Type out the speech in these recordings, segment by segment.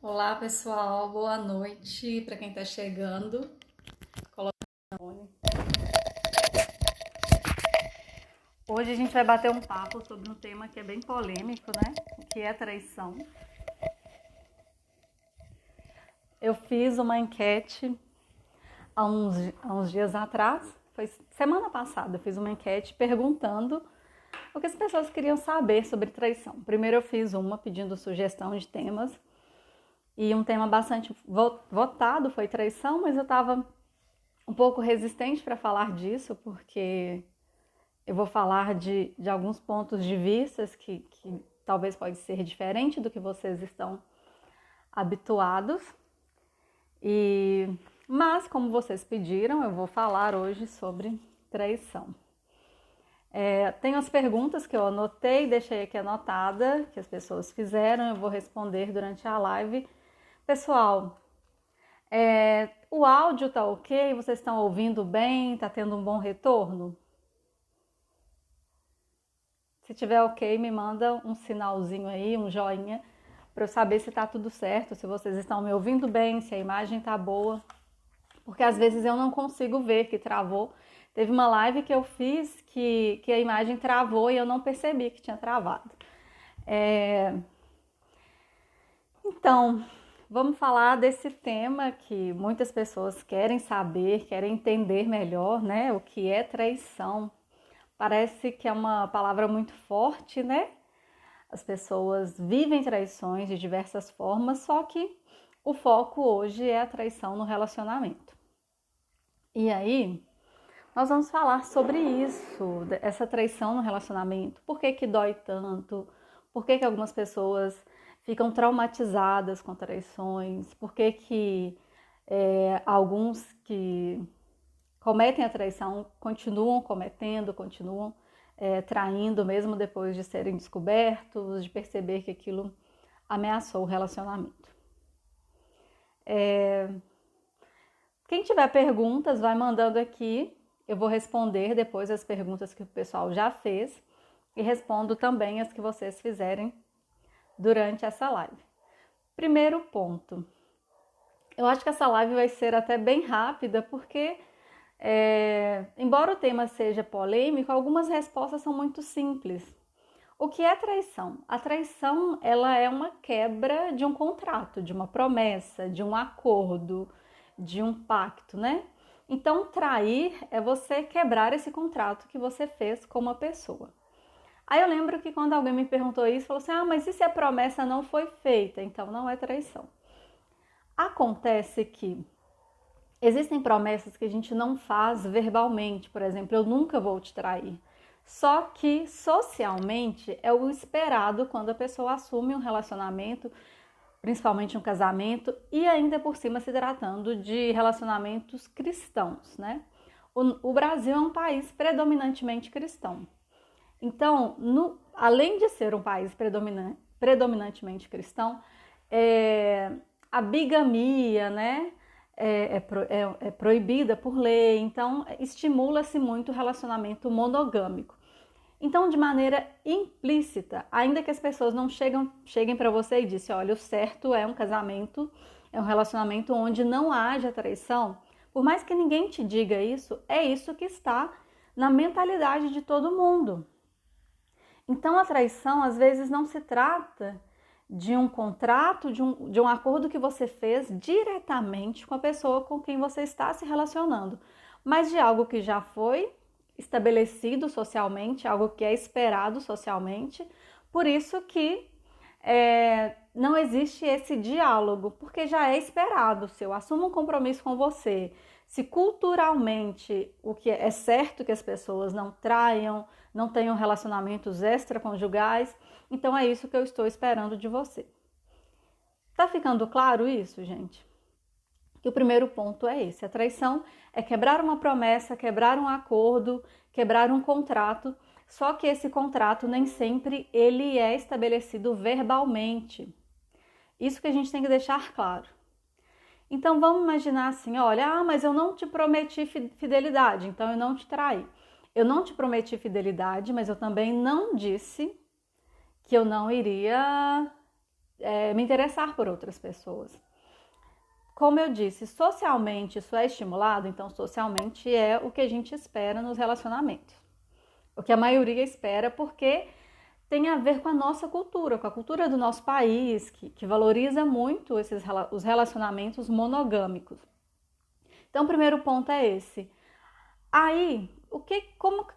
Olá pessoal, boa noite para quem está chegando. Hoje a gente vai bater um papo sobre um tema que é bem polêmico, né? O que é traição. Eu fiz uma enquete há uns dias atrás, foi semana passada, eu fiz uma enquete perguntando o que as pessoas queriam saber sobre traição. Primeiro eu fiz uma pedindo sugestão de temas e um tema bastante votado foi traição, mas eu estava um pouco resistente para falar disso, porque eu vou falar de alguns pontos de vista que talvez pode ser diferente do que vocês estão habituados. Mas, como vocês pediram, eu vou falar hoje sobre traição. Tem as perguntas que eu anotei, deixei aqui anotada, que as pessoas fizeram, eu vou responder durante a live. Pessoal, o áudio tá ok? Vocês estão ouvindo bem? Tá tendo um bom retorno? Se tiver ok, me manda um sinalzinho aí, um joinha, para eu saber se tá tudo certo, se vocês estão me ouvindo bem, se a imagem tá boa. Porque às vezes eu não consigo ver que travou. Teve uma live que eu fiz que a imagem travou e eu não percebi que tinha travado. Então, vamos falar desse tema que muitas pessoas querem saber, querem entender melhor, né? O que é traição. Parece que é uma palavra muito forte, né? As pessoas vivem traições de diversas formas, só que o foco hoje é a traição no relacionamento. E aí, nós vamos falar sobre isso, essa traição no relacionamento. Por que que dói tanto? Por que que algumas pessoas ficam traumatizadas com traições? Por que que alguns que cometem a traição continuam cometendo, continuam traindo mesmo depois de serem descobertos, de perceber que aquilo ameaçou o relacionamento. Quem tiver perguntas, vai mandando aqui. Eu vou responder depois as perguntas que o pessoal já fez e respondo também as que vocês fizerem durante essa live. Primeiro ponto. Eu acho que essa live vai ser até bem rápida, porque embora o tema seja polêmico, algumas respostas são muito simples. O que é traição? A traição, ela é uma quebra de um contrato, de uma promessa, de um acordo, de um pacto, né? Então, trair é você quebrar esse contrato que você fez com uma pessoa. Aí eu lembro que quando alguém me perguntou isso, falou assim: mas e se a promessa não foi feita? Então não é traição. Acontece que existem promessas que a gente não faz verbalmente, por exemplo, eu nunca vou te trair. Só que socialmente é o esperado quando a pessoa assume um relacionamento, principalmente um casamento, e ainda por cima se tratando de relacionamentos cristãos, né? O Brasil é um país predominantemente cristão. Então, além de ser um país predominantemente cristão, a bigamia, né? É proibida por lei, então estimula-se muito o relacionamento monogâmico. Então, de maneira implícita, ainda que as pessoas não cheguem para você e dizem: olha, o certo é um casamento, é um relacionamento onde não haja traição, por mais que ninguém te diga isso, é isso que está na mentalidade de todo mundo. Então, a traição às vezes não se trata de um contrato, de um acordo que você fez diretamente com a pessoa com quem você está se relacionando, mas de algo que já foi estabelecido socialmente, algo que é esperado socialmente. Por isso que não existe esse diálogo, porque já é esperado. Se eu assumo um compromisso com você, se culturalmente o que é certo que as pessoas não traiam, não tenham relacionamentos extraconjugais, então é isso que eu estou esperando de você. Tá ficando claro isso, gente? Que o primeiro ponto é esse: a traição é quebrar uma promessa, quebrar um acordo, quebrar um contrato, só que esse contrato nem sempre ele é estabelecido verbalmente. Isso que a gente tem que deixar claro. Então vamos imaginar assim: olha, mas eu não te prometi fidelidade, então eu não te traí. Eu não te prometi fidelidade, mas eu também não disse que eu não iria me interessar por outras pessoas. Como eu disse, socialmente isso é estimulado, então socialmente é o que a gente espera nos relacionamentos. O que a maioria espera, porque tem a ver com a nossa cultura, com a cultura do nosso país, que valoriza muito os relacionamentos monogâmicos. Então, o primeiro ponto é esse. Aí,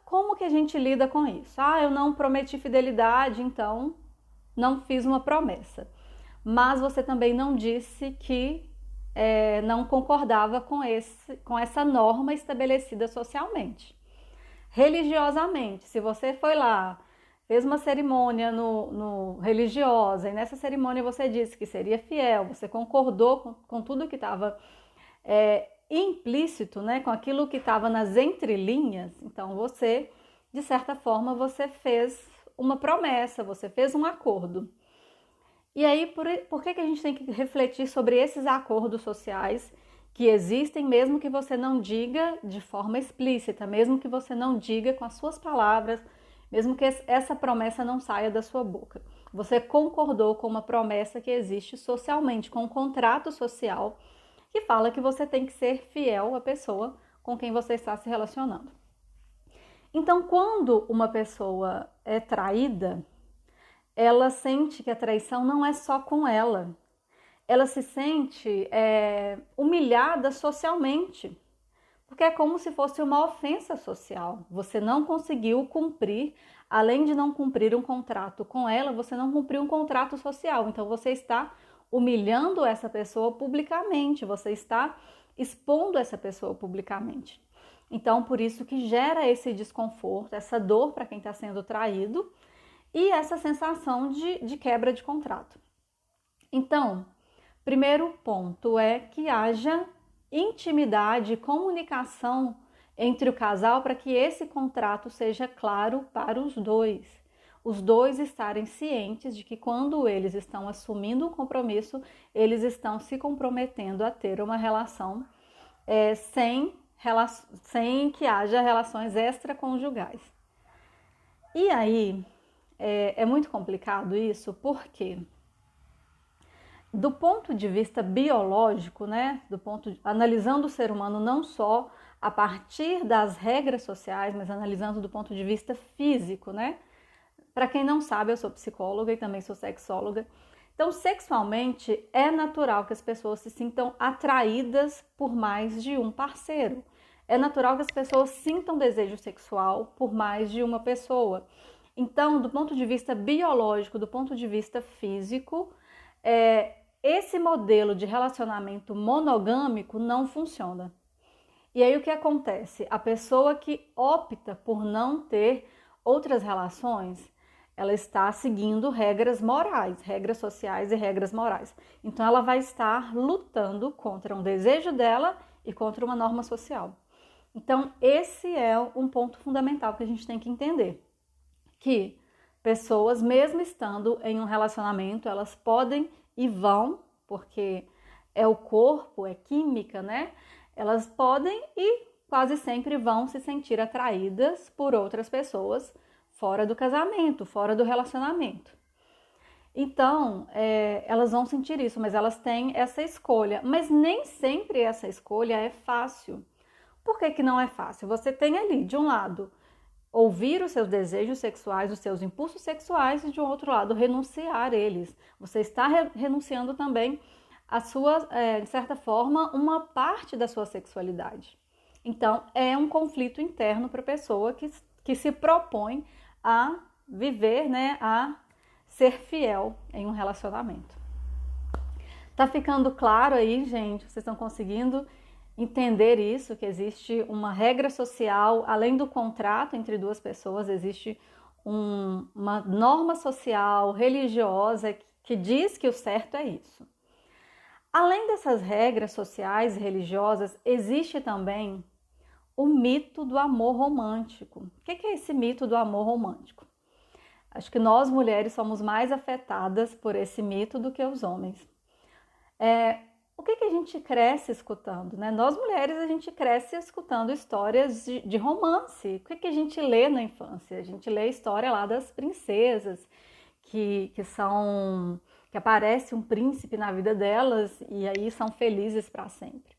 como que a gente lida com isso? Eu não prometi fidelidade, então não fiz uma promessa. Mas você também não disse que não concordava com essa norma estabelecida socialmente. Religiosamente, se você foi lá, fez uma cerimônia religiosa, e nessa cerimônia você disse que seria fiel, você concordou com tudo que estava implícito, né, com aquilo que estava nas entrelinhas, então você, de certa forma, você fez uma promessa, você fez um acordo. E aí, por que a gente tem que refletir sobre esses acordos sociais que existem, mesmo que você não diga de forma explícita, mesmo que você não diga com as suas palavras, mesmo que essa promessa não saia da sua boca? Você concordou com uma promessa que existe socialmente, com um contrato social que fala que você tem que ser fiel à pessoa com quem você está se relacionando. Então, quando uma pessoa é traída, ela sente que a traição não é só com ela. Ela se sente humilhada socialmente, porque é como se fosse uma ofensa social. Você não conseguiu cumprir, além de não cumprir um contrato com ela, você não cumpriu um contrato social. Então você está humilhando essa pessoa publicamente, você está expondo essa pessoa publicamente. Então, por isso que gera esse desconforto, essa dor para quem está sendo traído e essa sensação de quebra de contrato. Então, primeiro ponto é que haja intimidade, comunicação entre o casal para que esse contrato seja claro para os dois. Os dois estarem cientes de que quando eles estão assumindo um compromisso, eles estão se comprometendo a ter uma relação sem que haja relações extraconjugais. E aí, é muito complicado isso, porque do ponto de vista biológico, né, analisando o ser humano não só a partir das regras sociais, mas analisando do ponto de vista físico, né? Para quem não sabe, eu sou psicóloga e também sou sexóloga. Então, sexualmente, é natural que as pessoas se sintam atraídas por mais de um parceiro. É natural que as pessoas sintam desejo sexual por mais de uma pessoa. Então, do ponto de vista biológico, do ponto de vista físico, esse modelo de relacionamento monogâmico não funciona. E aí o que acontece? A pessoa que opta por não ter outras relações, ela está seguindo regras morais, regras sociais e regras morais. Então ela vai estar lutando contra um desejo dela e contra uma norma social. Então esse é um ponto fundamental que a gente tem que entender. Que pessoas, mesmo estando em um relacionamento, elas podem e vão, porque é o corpo, é química, né? Elas podem e quase sempre vão se sentir atraídas por outras pessoas fora do casamento, fora do relacionamento. Então, elas vão sentir isso, mas elas têm essa escolha. Mas nem sempre essa escolha é fácil. Por que não é fácil? Você tem ali, de um lado, ouvir os seus desejos sexuais, os seus impulsos sexuais, e de um outro lado, renunciar eles. Você está renunciando também a sua, de certa forma, uma parte da sua sexualidade. Então, é um conflito interno para a pessoa que se propõe a viver, né, a ser fiel em um relacionamento. Tá ficando claro aí, gente? Vocês estão conseguindo entender isso, que existe uma regra social, além do contrato entre duas pessoas, existe uma norma social, religiosa, que diz que o certo é isso. Além dessas regras sociais e religiosas, existe também o mito do amor romântico. O que é esse mito do amor romântico? Acho que nós mulheres somos mais afetadas por esse mito do que os homens. O que a gente cresce escutando, né? Nós mulheres, a gente cresce escutando histórias de romance. O que a gente lê na infância? A gente lê a história lá das princesas, que são que aparece um príncipe na vida delas e aí são felizes para sempre.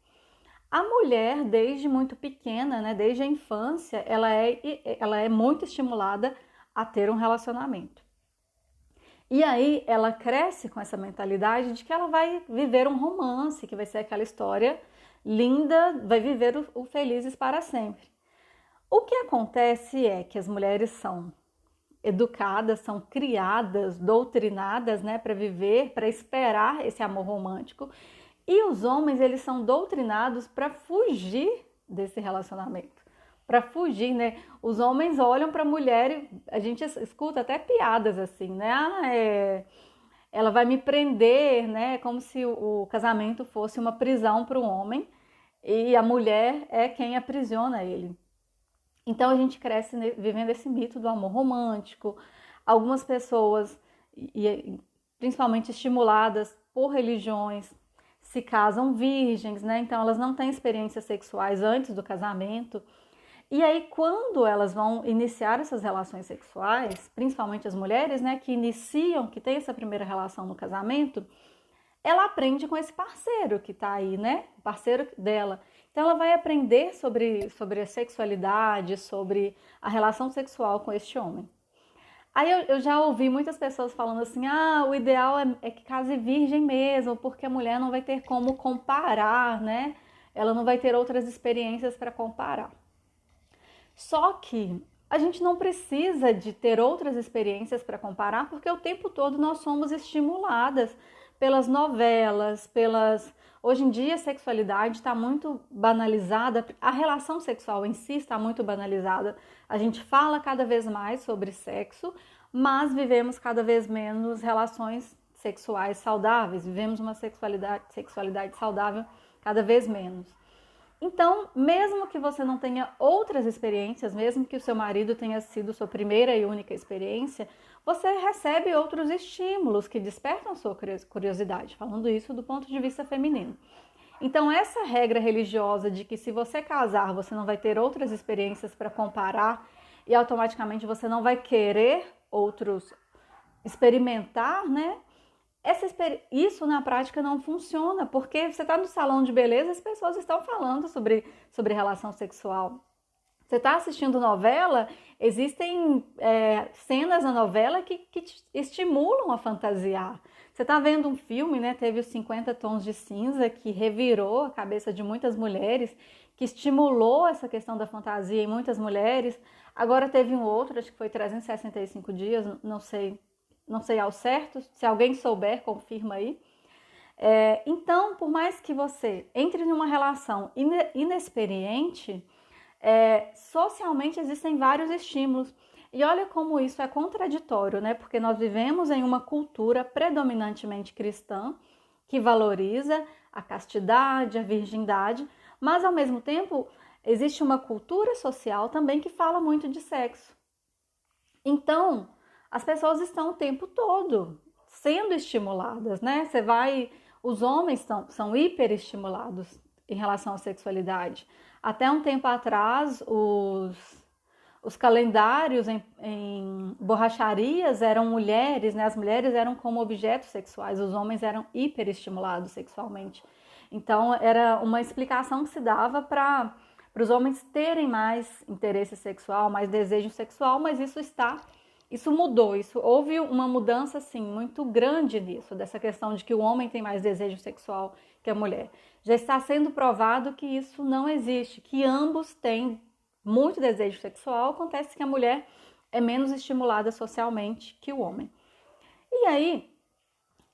A mulher, desde muito pequena, né, desde a infância, ela é muito estimulada a ter um relacionamento. E aí ela cresce com essa mentalidade de que ela vai viver um romance, que vai ser aquela história linda, vai viver o felizes para sempre. O que acontece é que as mulheres são educadas, são criadas, doutrinadas, né, para viver, para esperar esse amor romântico. E os homens, eles são doutrinados para fugir desse relacionamento. Para fugir, né? Os homens olham para a mulher e a gente escuta até piadas assim, né? Ela vai me prender, né? Como se o casamento fosse uma prisão para o homem e a mulher é quem aprisiona ele. Então a gente cresce vivendo esse mito do amor romântico. Algumas pessoas, principalmente estimuladas por religiões, se casam virgens, né? Então elas não têm experiências sexuais antes do casamento. E aí quando elas vão iniciar essas relações sexuais, principalmente as mulheres, né, que iniciam, que tem essa primeira relação no casamento, ela aprende com esse parceiro que tá aí, né? O parceiro dela. Então ela vai aprender sobre a sexualidade, sobre a relação sexual com este homem. Aí eu já ouvi muitas pessoas falando assim, o ideal é que case virgem mesmo, porque a mulher não vai ter como comparar, né? Ela não vai ter outras experiências para comparar. Só que a gente não precisa de ter outras experiências para comparar, porque o tempo todo nós somos estimuladas pelas novelas, Hoje em dia a sexualidade está muito banalizada, a relação sexual em si está muito banalizada. A gente fala cada vez mais sobre sexo, mas vivemos cada vez menos relações sexuais saudáveis, vivemos uma sexualidade saudável cada vez menos. Então, mesmo que você não tenha outras experiências, mesmo que o seu marido tenha sido sua primeira e única experiência, você recebe outros estímulos que despertam sua curiosidade, falando isso do ponto de vista feminino. Então, essa regra religiosa de que se você casar, você não vai ter outras experiências para comparar e automaticamente você não vai querer outros experimentar, né? Isso na prática não funciona, porque você está no salão de beleza, as pessoas estão falando sobre relação sexual. Você está assistindo novela, existem cenas na novela que te estimulam a fantasiar. Você está vendo um filme, né? Teve os 50 Tons de Cinza, que revirou a cabeça de muitas mulheres, que estimulou essa questão da fantasia em muitas mulheres. Agora teve um outro, acho que foi 365 dias, não sei ao certo, se alguém souber, confirma aí. Então, por mais que você entre numa relação inexperiente, socialmente existem vários estímulos. E olha como isso é contraditório, né? Porque nós vivemos em uma cultura predominantemente cristã, que valoriza a castidade, a virgindade, mas ao mesmo tempo existe uma cultura social também que fala muito de sexo. Então, as pessoas estão o tempo todo sendo estimuladas, né? Os homens são hiperestimulados em relação à sexualidade. Até um tempo atrás, os calendários em borracharias eram mulheres, né? As mulheres eram como objetos sexuais, os homens eram hiperestimulados sexualmente. Então, era uma explicação que se dava para os homens terem mais interesse sexual, mais desejo sexual, mas isso mudou, houve uma mudança assim muito grande nisso, dessa questão de que o homem tem mais desejo sexual que a mulher. Já está sendo provado que isso não existe, que ambos têm muito desejo sexual, acontece que a mulher é menos estimulada socialmente que o homem. E aí,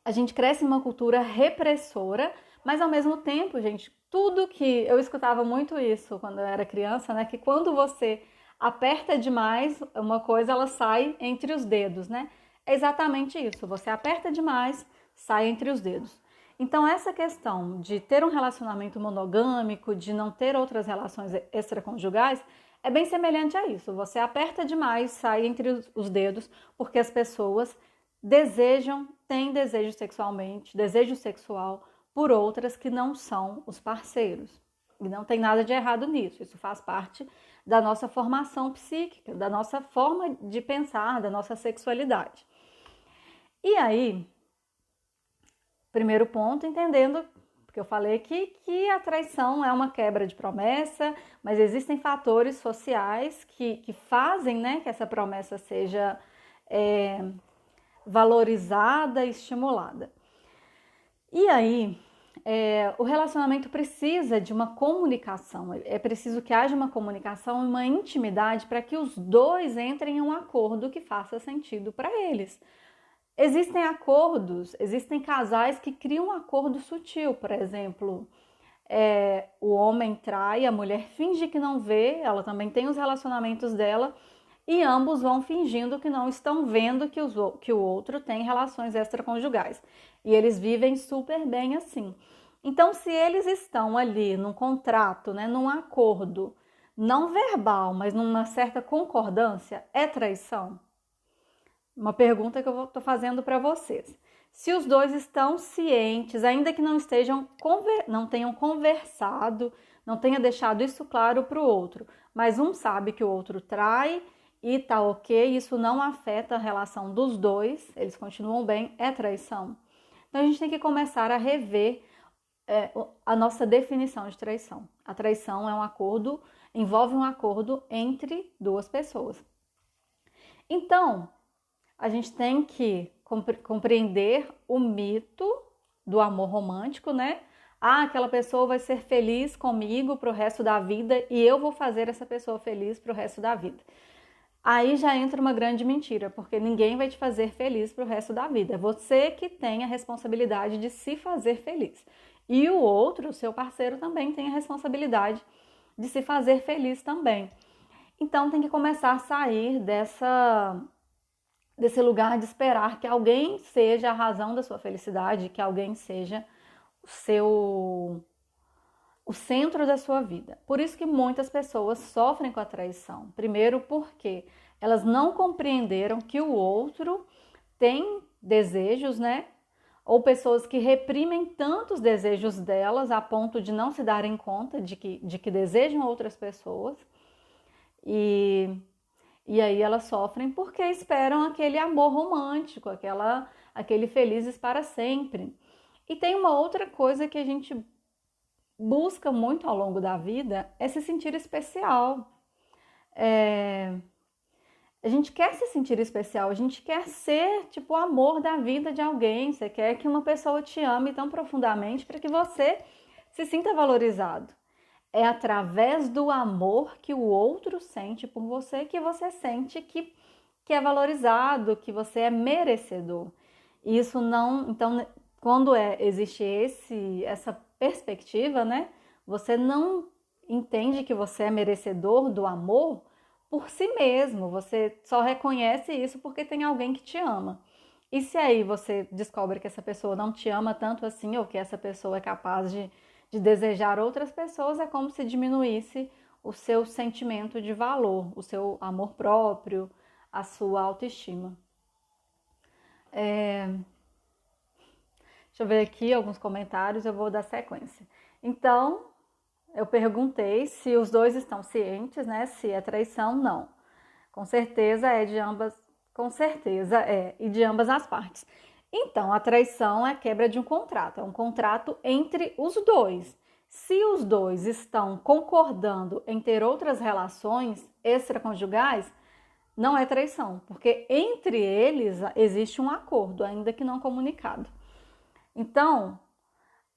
a gente cresce numa cultura repressora, mas ao mesmo tempo, gente, tudo que eu escutava muito isso quando eu era criança, né, que quando você aperta demais uma coisa, ela sai entre os dedos, né? É exatamente isso. Você aperta demais, sai entre os dedos. Então, essa questão de ter um relacionamento monogâmico, de não ter outras relações extraconjugais, é bem semelhante a isso. Você aperta demais, sai entre os dedos, porque as pessoas têm desejo sexualmente, desejo sexual por outras que não são os parceiros. E não tem nada de errado nisso. Isso faz parte da nossa formação psíquica, da nossa forma de pensar, da nossa sexualidade. E aí, Primeiro ponto, entendendo, porque eu falei que a traição é uma quebra de promessa, mas existem fatores sociais que fazem, né, que essa promessa seja valorizada e estimulada. E aí, o relacionamento precisa de uma comunicação, é preciso que haja uma comunicação e uma intimidade para que os dois entrem em um acordo que faça sentido para eles. Existem acordos, existem casais que criam um acordo sutil, por exemplo, o homem trai, a mulher finge que não vê, ela também tem os relacionamentos dela, e ambos vão fingindo que não estão vendo que o outro tem relações extraconjugais. E eles vivem super bem assim. Então, se eles estão ali num contrato, né, num acordo, não verbal, mas numa certa concordância, é traição? Uma pergunta que eu estou fazendo para vocês. Se os dois estão cientes, ainda que não tenham conversado, não tenha deixado isso claro para o outro, mas um sabe que o outro trai e tá ok, isso não afeta a relação dos dois, eles continuam bem, é traição. Então a gente tem que começar a rever a nossa definição de traição. A traição é um acordo, envolve um acordo entre duas pessoas. Então, a gente tem que compreender o mito do amor romântico, né? Aquela pessoa vai ser feliz comigo pro resto da vida e eu vou fazer essa pessoa feliz pro resto da vida. Aí já entra uma grande mentira, porque ninguém vai te fazer feliz pro resto da vida. É você que tem a responsabilidade de se fazer feliz. E o outro, o seu parceiro, também tem a responsabilidade de se fazer feliz também. Então tem que começar a sair desse lugar de esperar que alguém seja a razão da sua felicidade, que alguém seja o centro da sua vida. Por isso que muitas pessoas sofrem com a traição. Primeiro porque elas não compreenderam que o outro tem desejos, né? Ou pessoas que reprimem tantos desejos delas a ponto de não se darem conta de que desejam outras pessoas. E aí elas sofrem porque esperam aquele amor romântico, aquele felizes para sempre. E tem uma outra coisa que a gente busca muito ao longo da vida, é se sentir especial. A gente quer se sentir especial, a gente quer ser tipo o amor da vida de alguém, você quer que uma pessoa te ame tão profundamente para que você se sinta valorizado. É através do amor que o outro sente por você que você sente que é valorizado, que você é merecedor. Isso não, então, quando existe essa perspectiva, né? Você não entende que você é merecedor do amor por si mesmo, você só reconhece isso porque tem alguém que te ama. E se aí você descobre que essa pessoa não te ama tanto assim, ou que essa pessoa é capaz de desejar outras pessoas, é como se diminuísse o seu sentimento de valor, o seu amor próprio, a sua autoestima. Deixa eu ver aqui alguns comentários, eu vou dar sequência. Então, eu perguntei se os dois estão cientes, né? Se é traição, não. Com certeza é de ambas, com certeza é, e de ambas as partes. Então, a traição é a quebra de um contrato, é um contrato entre os dois. Se os dois estão concordando em ter outras relações extraconjugais, não é traição, porque entre eles existe um acordo, ainda que não comunicado. Então,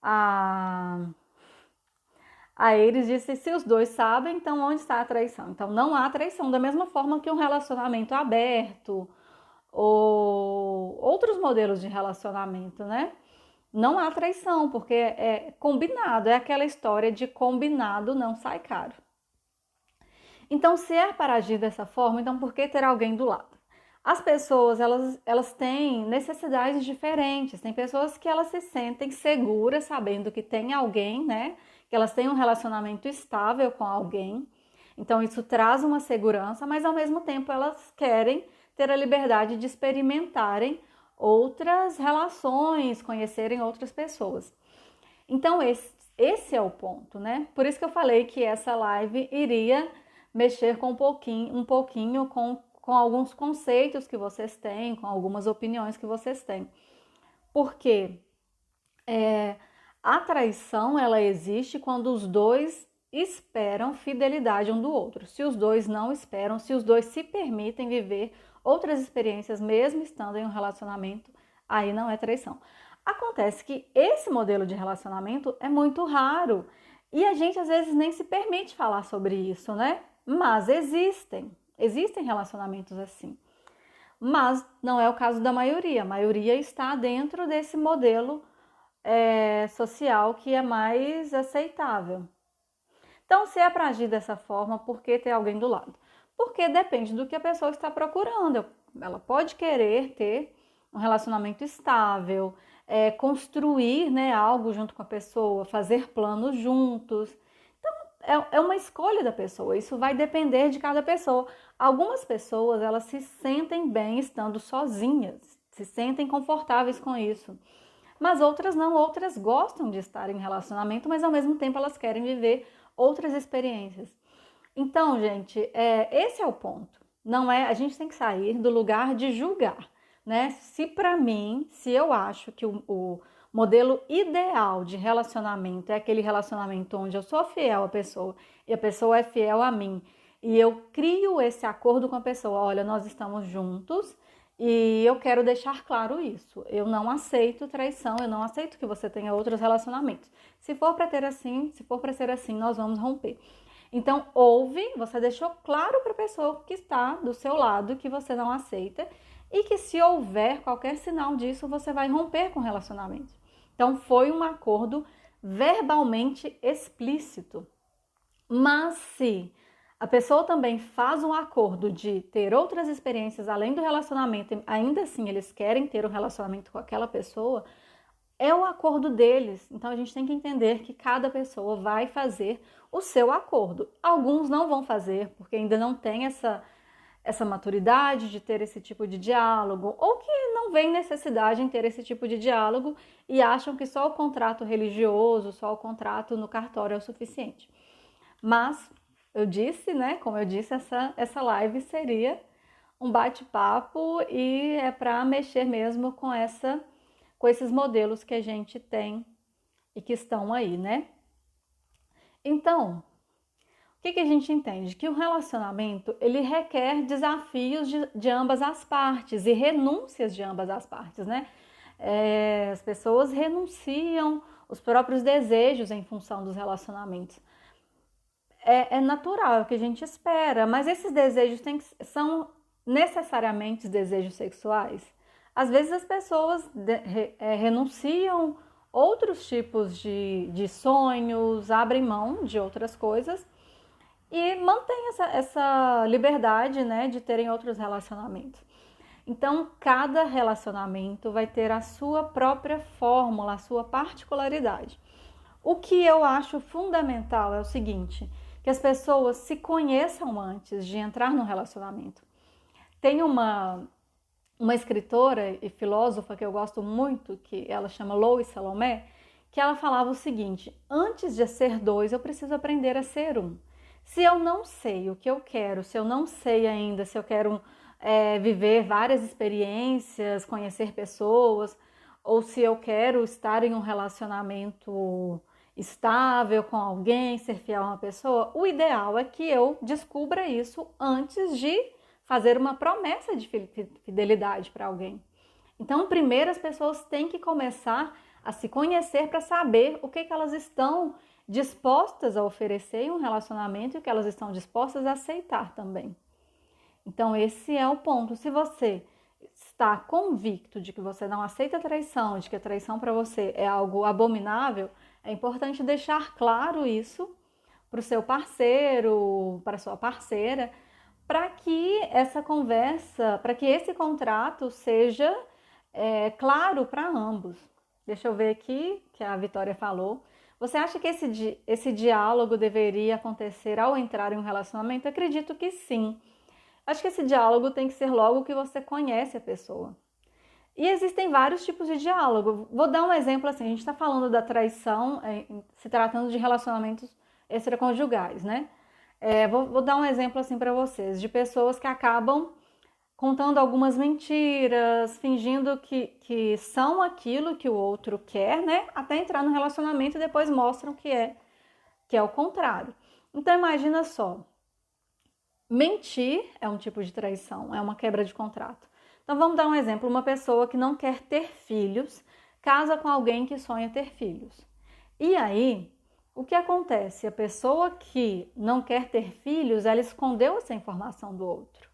a Eires disse, se os dois sabem, então onde está a traição? Então não há traição, da mesma forma que um relacionamento aberto ou outros modelos de relacionamento, né? Não há traição, porque é combinado, é aquela história de combinado não sai caro. Então, se é para agir dessa forma, então por que ter alguém do lado? As pessoas, elas têm necessidades diferentes. Tem pessoas que elas se sentem seguras sabendo que tem alguém, né? Que elas têm um relacionamento estável com alguém. Então, isso traz uma segurança, mas ao mesmo tempo elas querem ter a liberdade de experimentarem outras relações, conhecerem outras pessoas. Então, esse é o ponto, né? Por isso que eu falei que essa live iria mexer com um pouquinho com alguns conceitos que vocês têm, com algumas opiniões que vocês têm. Porque A traição, ela existe quando os dois esperam fidelidade um do outro. Se os dois não esperam, se os dois se permitem viver outras experiências mesmo estando em um relacionamento, aí não é traição. Acontece que esse modelo de relacionamento é muito raro e a gente às vezes nem se permite falar sobre isso, né? Mas existem relacionamentos assim. Mas não é o caso da maioria. A maioria está dentro desse modelo social que é mais aceitável. Então, se é para agir dessa forma, por que ter alguém do lado? Porque depende do que a pessoa está procurando. Ela pode querer ter um relacionamento estável, construir, né, algo junto com a pessoa, fazer planos juntos. Então, é uma escolha da pessoa. Isso vai depender de cada pessoa. Algumas pessoas, elas se sentem bem estando sozinhas, se sentem confortáveis com isso. Mas outras não, outras gostam de estar em relacionamento, mas ao mesmo tempo elas querem viver outras experiências. Então, gente, esse é o ponto. Não é, a gente tem que sair do lugar de julgar, né? Se para mim, se eu acho que o modelo ideal de relacionamento é aquele relacionamento onde eu sou fiel à pessoa e a pessoa é fiel a mim, e eu crio esse acordo com a pessoa, olha, nós estamos juntos e eu quero deixar claro isso. Eu não aceito traição, eu não aceito que você tenha outros relacionamentos. Se for para ter assim, se for para ser assim, nós vamos romper. Então, você deixou claro para a pessoa que está do seu lado que você não aceita e que se houver qualquer sinal disso, você vai romper com o relacionamento. Então, foi um acordo verbalmente explícito. Mas se a pessoa também faz um acordo de ter outras experiências além do relacionamento, ainda assim eles querem ter um relacionamento com aquela pessoa, é o acordo deles. Então a gente tem que entender que cada pessoa vai fazer o seu acordo. Alguns não vão fazer porque ainda não tem essa maturidade de ter esse tipo de diálogo, ou que não vem necessidade em ter esse tipo de diálogo e acham que só o contrato religioso, só o contrato no cartório é o suficiente. Mas eu disse, né? Como eu disse, essa live seria um bate-papo e é para mexer mesmo com esses modelos que a gente tem e que estão aí, né? Então, o que a gente entende? Que o relacionamento, ele requer desafios de ambas as partes e renúncias de ambas as partes, né? As pessoas renunciam os próprios desejos em função dos relacionamentos. É natural, é o que a gente espera, mas esses desejos são necessariamente desejos sexuais. Às vezes as pessoas renunciam outros tipos de sonhos, abrem mão de outras coisas e mantêm essa liberdade, né, de terem outros relacionamentos. Então, cada relacionamento vai ter a sua própria fórmula, a sua particularidade. O que eu acho fundamental é o seguinte, que as pessoas se conheçam antes de entrar no relacionamento. Tem uma escritora e filósofa que eu gosto muito, que ela chama Lois Salomé, que ela falava o seguinte: antes de ser dois, eu preciso aprender a ser um. Se eu não sei o que eu quero, se eu não sei ainda se eu quero viver várias experiências, conhecer pessoas, ou se eu quero estar em um relacionamento estável com alguém, ser fiel a uma pessoa, o ideal é que eu descubra isso antes de fazer uma promessa de fidelidade para alguém. Então, primeiro as pessoas têm que começar a se conhecer para saber o que elas estão dispostas a oferecer em um relacionamento e o que elas estão dispostas a aceitar também. Então, esse é o ponto. Se você está convicto de que você não aceita traição, de que a traição para você é algo abominável, é importante deixar claro isso para o seu parceiro, para a sua parceira, para que essa conversa, para que esse contrato seja claro para ambos. Deixa eu ver aqui, que a Vitória falou. Você acha que esse diálogo deveria acontecer ao entrar em um relacionamento? Acredito que sim. Acho que esse diálogo tem que ser logo que você conhece a pessoa. E existem vários tipos de diálogo. Vou dar um exemplo assim, a gente está falando da traição, se tratando de relacionamentos extraconjugais, né? Vou dar um exemplo assim para vocês, de pessoas que acabam contando algumas mentiras, fingindo que são aquilo que o outro quer, né? Até entrar no relacionamento e depois mostram que é o contrário. Então imagina só, mentir é um tipo de traição, é uma quebra de contrato. Então vamos dar um exemplo, uma pessoa que não quer ter filhos, casa com alguém que sonha ter filhos. E aí, o que acontece? A pessoa que não quer ter filhos, ela escondeu essa informação do outro.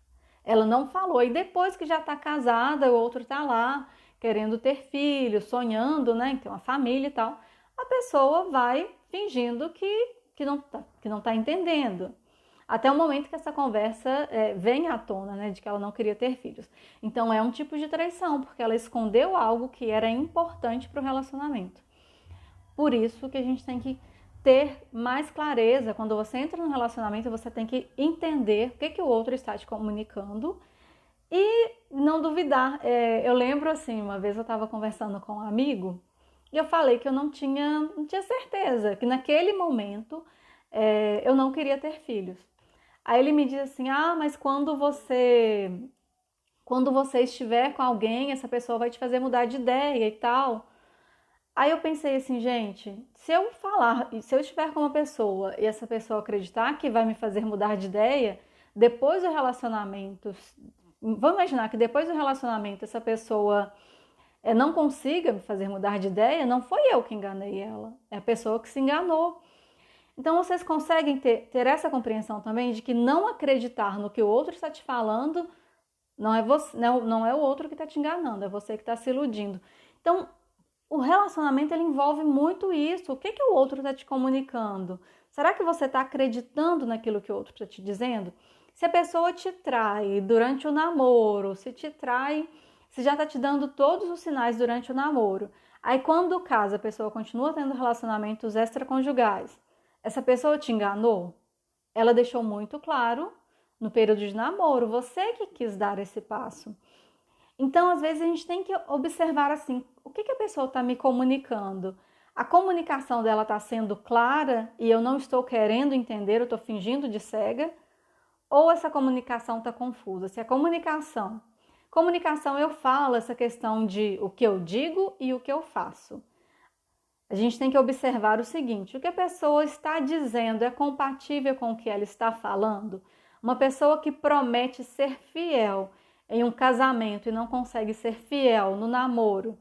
Ela não falou, e depois que já está casada, o outro está lá, querendo ter filhos, sonhando, né, em ter uma família e tal, a pessoa vai fingindo que não tá entendendo. Até o momento que essa conversa vem à tona, né, de que ela não queria ter filhos. Então é um tipo de traição, porque ela escondeu algo que era importante para o relacionamento. Por isso que a gente tem que ter mais clareza. Quando você entra no relacionamento, você tem que entender o que o outro está te comunicando e não duvidar. Eu lembro assim, uma vez eu estava conversando com um amigo e eu falei que eu não tinha certeza, que naquele momento eu não queria ter filhos. Aí ele me disse assim, mas quando você estiver com alguém, essa pessoa vai te fazer mudar de ideia e tal. Aí eu pensei assim, gente, se eu estiver com uma pessoa e essa pessoa acreditar que vai me fazer mudar de ideia, depois do relacionamento, vamos imaginar que depois do relacionamento essa pessoa não consiga me fazer mudar de ideia, não foi eu que enganei ela, é a pessoa que se enganou. Então vocês conseguem ter essa compreensão também de que não acreditar no que o outro está te falando não é você, não é o outro que está te enganando, é você que está se iludindo. Então o relacionamento ele envolve muito isso. O que o outro está te comunicando? Será que você está acreditando naquilo que o outro está te dizendo? Se a pessoa te trai durante o namoro, se já está te dando todos os sinais durante o namoro, aí quando casa a pessoa continua tendo relacionamentos extraconjugais, essa pessoa te enganou? Ela deixou muito claro no período de namoro, você que quis dar esse passo. Então, às vezes, a gente tem que observar assim, o que a pessoa está me comunicando? A comunicação dela está sendo clara e eu não estou querendo entender, eu estou fingindo de cega? Ou essa comunicação está confusa? Se a comunicação eu falo essa questão de o que eu digo e o que eu faço. A gente tem que observar o seguinte, o que a pessoa está dizendo é compatível com o que ela está falando? Uma pessoa que promete ser fiel em um casamento e não consegue ser fiel no namoro,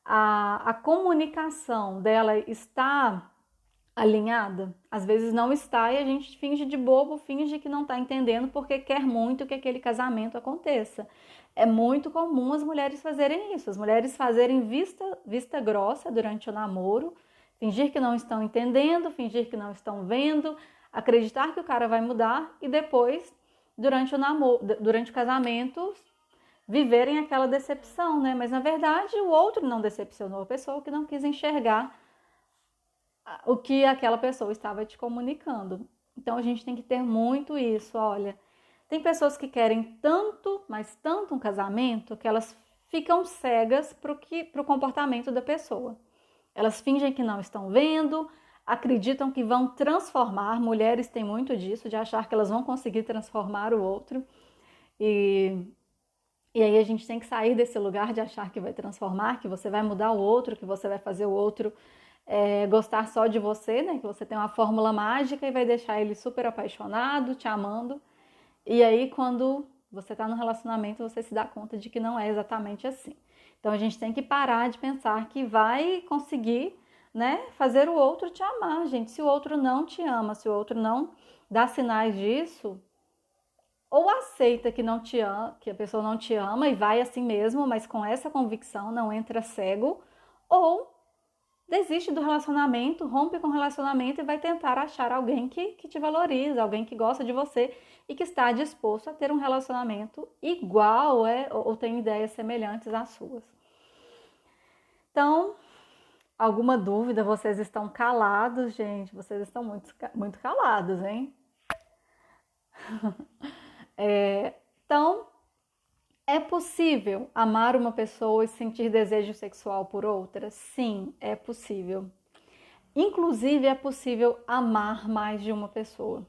a comunicação dela está alinhada? Às vezes não está e a gente finge de bobo, finge que não está entendendo porque quer muito que aquele casamento aconteça. É muito comum as mulheres fazerem isso, as mulheres fazerem vista grossa durante o namoro, fingir que não estão entendendo, fingir que não estão vendo, acreditar que o cara vai mudar e depois, durante o casamento, viverem aquela decepção, né? Mas na verdade o outro não decepcionou a pessoa que não quis enxergar o que aquela pessoa estava te comunicando. Então a gente tem que ter muito isso, olha. Tem pessoas que querem tanto, mas tanto um casamento, que elas ficam cegas para o comportamento da pessoa. Elas fingem que não estão vendo, acreditam que vão transformar. Mulheres têm muito disso, de achar que elas vão conseguir transformar o outro. E aí a gente tem que sair desse lugar de achar que vai transformar, que você vai mudar o outro, que você vai fazer o outro gostar só de você, né? Que você tem uma fórmula mágica e vai deixar ele super apaixonado, te amando. E aí quando você está no relacionamento, você se dá conta de que não é exatamente assim. Então a gente tem que parar de pensar que vai conseguir, né, fazer o outro te amar, gente. Se o outro não te ama, se o outro não dá sinais disso, ou aceita que não te ama, que a pessoa não te ama e vai assim mesmo, mas com essa convicção, não entra cego, ou desiste do relacionamento, rompe com o relacionamento e vai tentar achar alguém que te valoriza, alguém que gosta de você e que está disposto a ter um relacionamento igual ou tem ideias semelhantes às suas. Então, alguma dúvida? Vocês estão calados, gente? Vocês estão muito calados, hein? Então, é possível amar uma pessoa e sentir desejo sexual por outra? Sim, é possível. Inclusive, é possível amar mais de uma pessoa.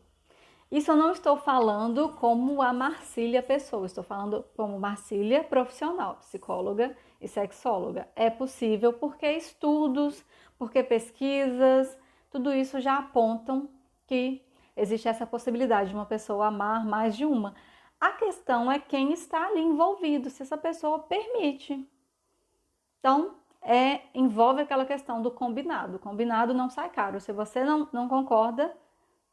Isso eu não estou falando como a Marcília pessoa, estou falando como Marcília profissional, psicóloga e sexóloga. É possível porque estudos, porque pesquisas, tudo isso já apontam que existe essa possibilidade de uma pessoa amar mais de uma. A questão é quem está ali envolvido, se essa pessoa permite. Então, envolve aquela questão do combinado. O combinado não sai caro. Se você não concorda,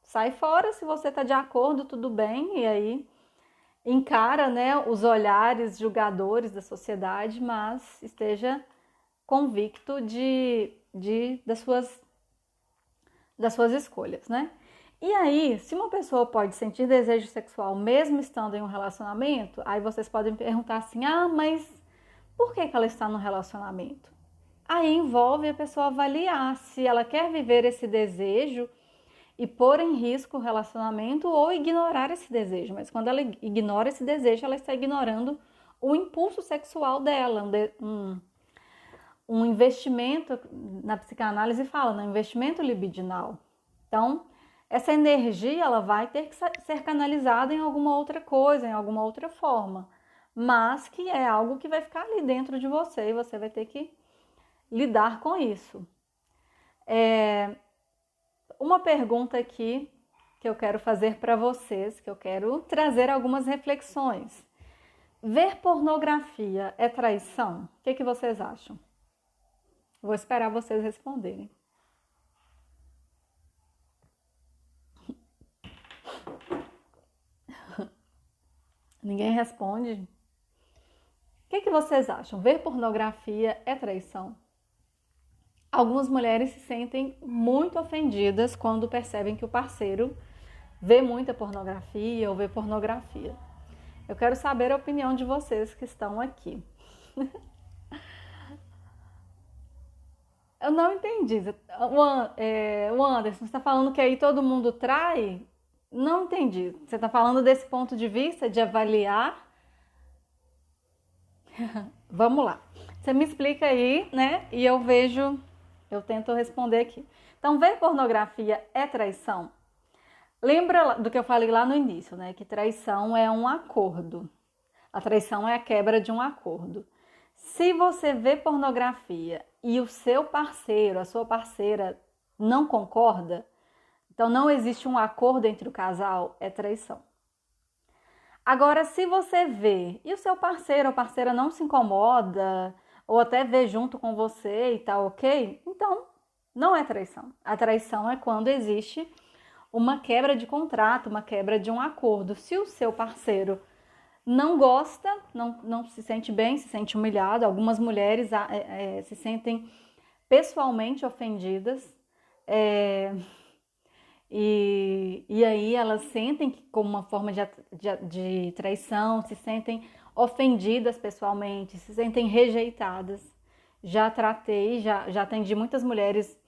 sai fora. Se você está de acordo, tudo bem. E aí encara, né, os olhares julgadores da sociedade, mas esteja convicto das suas escolhas, né? E aí, se uma pessoa pode sentir desejo sexual mesmo estando em um relacionamento, aí vocês podem perguntar assim, mas por que ela está no relacionamento? Aí envolve a pessoa avaliar se ela quer viver esse desejo e pôr em risco o relacionamento ou ignorar esse desejo. Mas quando ela ignora esse desejo, ela está ignorando o impulso sexual dela, um investimento, na psicanálise fala, um investimento libidinal. Então, essa energia ela vai ter que ser canalizada em alguma outra coisa, em alguma outra forma, mas que é algo que vai ficar ali dentro de você e você vai ter que lidar com isso. Uma pergunta aqui que eu quero fazer para vocês, que eu quero trazer algumas reflexões. Ver pornografia é traição? O que vocês acham? Vou esperar vocês responderem. Ninguém responde? O que vocês acham? Ver pornografia é traição? Algumas mulheres se sentem muito ofendidas quando percebem que o parceiro vê muita pornografia ou vê pornografia. Eu quero saber a opinião de vocês que estão aqui. Eu não entendi. O Anderson, você está falando que aí todo mundo trai? Não entendi. Você está falando desse ponto de vista de avaliar? Vamos lá. Você me explica aí, né? E eu tento responder aqui. Então, ver pornografia é traição? Lembra do que eu falei lá no início, né? Que traição é um acordo. A traição é a quebra de um acordo. Se você vê pornografia e o seu parceiro, a sua parceira não concorda, então não existe um acordo entre o casal, é traição. Agora, se você vê e o seu parceiro ou parceira não se incomoda, ou até vê junto com você e tá ok, então não é traição. A traição é quando existe uma quebra de contrato, uma quebra de um acordo. Se o seu parceiro não gosta, não se sente bem, se sente humilhado, algumas mulheres se sentem pessoalmente ofendidas, e aí elas sentem que como uma forma de traição, se sentem ofendidas pessoalmente, se sentem rejeitadas. Já atendi muitas mulheres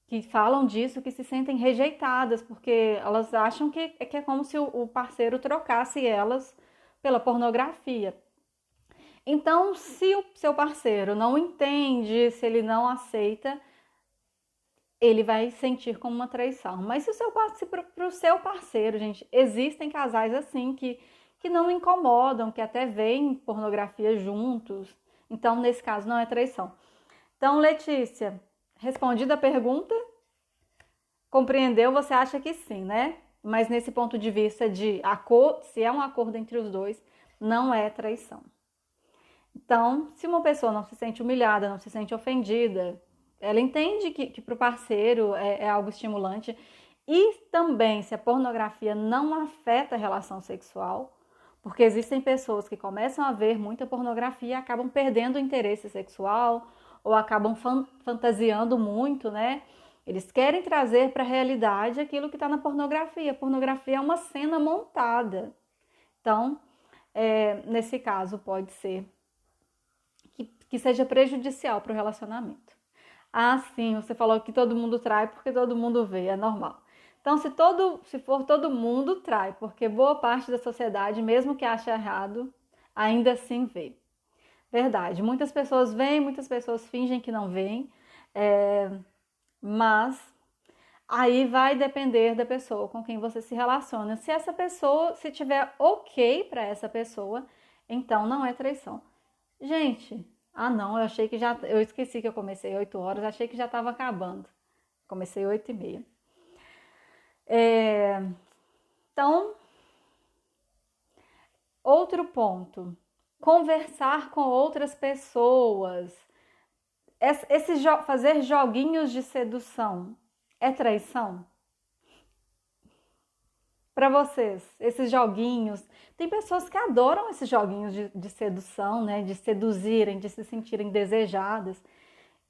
que falam disso, que se sentem rejeitadas, porque elas acham que é como se o parceiro trocasse elas pela pornografia. Então, se o seu parceiro não entende, se ele não aceita, ele vai sentir como uma traição. Mas se para o seu parceiro, gente, existem casais assim que não incomodam, que até veem pornografia juntos. Então, nesse caso, não é traição. Então, Letícia, respondida a pergunta, compreendeu? Você acha que sim, né? Mas nesse ponto de vista de acordo, se é um acordo entre os dois, não é traição. Então, se uma pessoa não se sente humilhada, não se sente ofendida, ela entende que para o parceiro é algo estimulante. E também, se a pornografia não afeta a relação sexual, porque existem pessoas que começam a ver muita pornografia e acabam perdendo o interesse sexual ou acabam fantasiando muito, né? Eles querem trazer para a realidade aquilo que está na pornografia. A pornografia é uma cena montada. Então, nesse caso, pode ser que seja prejudicial para o relacionamento. Ah, sim, você falou que todo mundo trai porque todo mundo vê, é normal. Então, se for todo mundo, trai, porque boa parte da sociedade, mesmo que ache errado, ainda assim vê. Verdade, muitas pessoas veem, muitas pessoas fingem que não veem, mas Aí vai depender da pessoa com quem você se relaciona. Se essa pessoa, se tiver ok para essa pessoa, então não é traição. Gente, não, eu achei que já, eu esqueci que eu comecei 8 horas, achei que já estava acabando. Comecei 8h30. Então, outro ponto, conversar com outras pessoas. Fazer joguinhos de sedução é traição? Para vocês, esses joguinhos, tem pessoas que adoram esses joguinhos de sedução, né? De seduzirem, de se sentirem desejadas.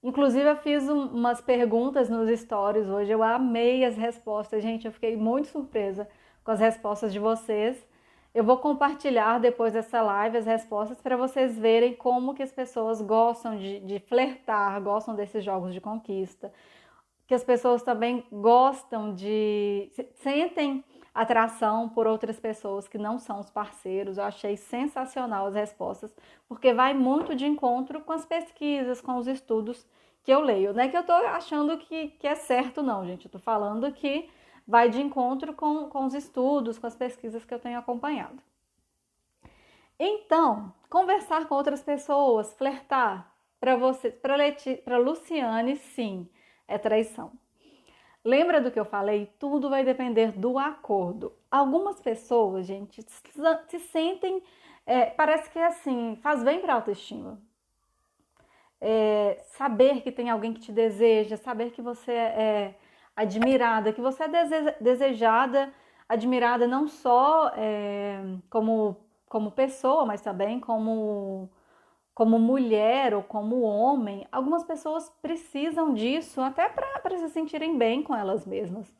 Inclusive, eu fiz umas perguntas nos stories hoje, eu amei as respostas, gente, eu fiquei muito surpresa com as respostas de vocês. Eu vou compartilhar depois dessa live as respostas para vocês verem como que as pessoas gostam de flertar, gostam desses jogos de conquista, que as pessoas também gostam sentem atração por outras pessoas que não são os parceiros. Eu achei sensacional as respostas, porque vai muito de encontro com as pesquisas, com os estudos que eu leio. Não é que eu tô achando que é certo, não, gente. Eu tô falando que vai de encontro com os estudos, com as pesquisas que eu tenho acompanhado. Então, conversar com outras pessoas, flertar, para Luciane, sim, é traição. Lembra do que eu falei? Tudo vai depender do acordo. Algumas pessoas, gente, se sentem, parece que é assim, faz bem para a autoestima. Saber que tem alguém que te deseja, saber que você é admirada, que você é desejada, admirada não só como pessoa, mas também como mulher ou como homem. Algumas pessoas precisam disso até para se sentirem bem com elas mesmas.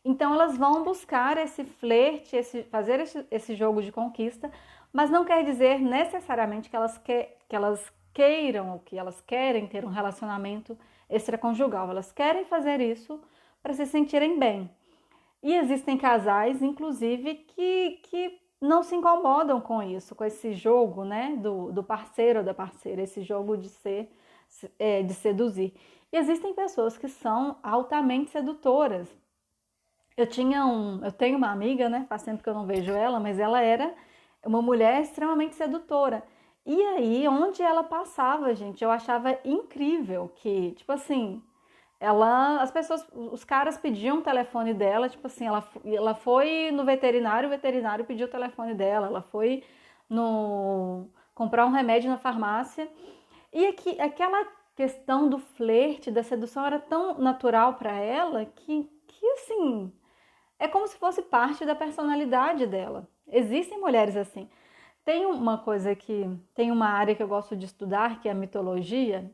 Então elas vão buscar esse flerte, fazer esse jogo de conquista, mas não quer dizer necessariamente que elas queiram ou que elas querem ter um relacionamento extraconjugal. Elas querem fazer isso para se sentirem bem. E existem casais, inclusive, que não se incomodam com isso, com esse jogo, né, do parceiro ou da parceira, esse jogo de seduzir. E existem pessoas que são altamente sedutoras. Eu tenho uma amiga, né, faz tempo que eu não vejo ela, mas ela era uma mulher extremamente sedutora. E aí, onde ela passava, gente, eu achava incrível que, tipo assim, os caras pediam o telefone dela, tipo assim, ela foi no veterinário, o veterinário pediu o telefone dela, ela foi comprar um remédio na farmácia. E aquela questão do flerte, da sedução era tão natural para ela que assim, é como se fosse parte da personalidade dela. Existem mulheres assim. Tem uma área que eu gosto de estudar, que é a mitologia,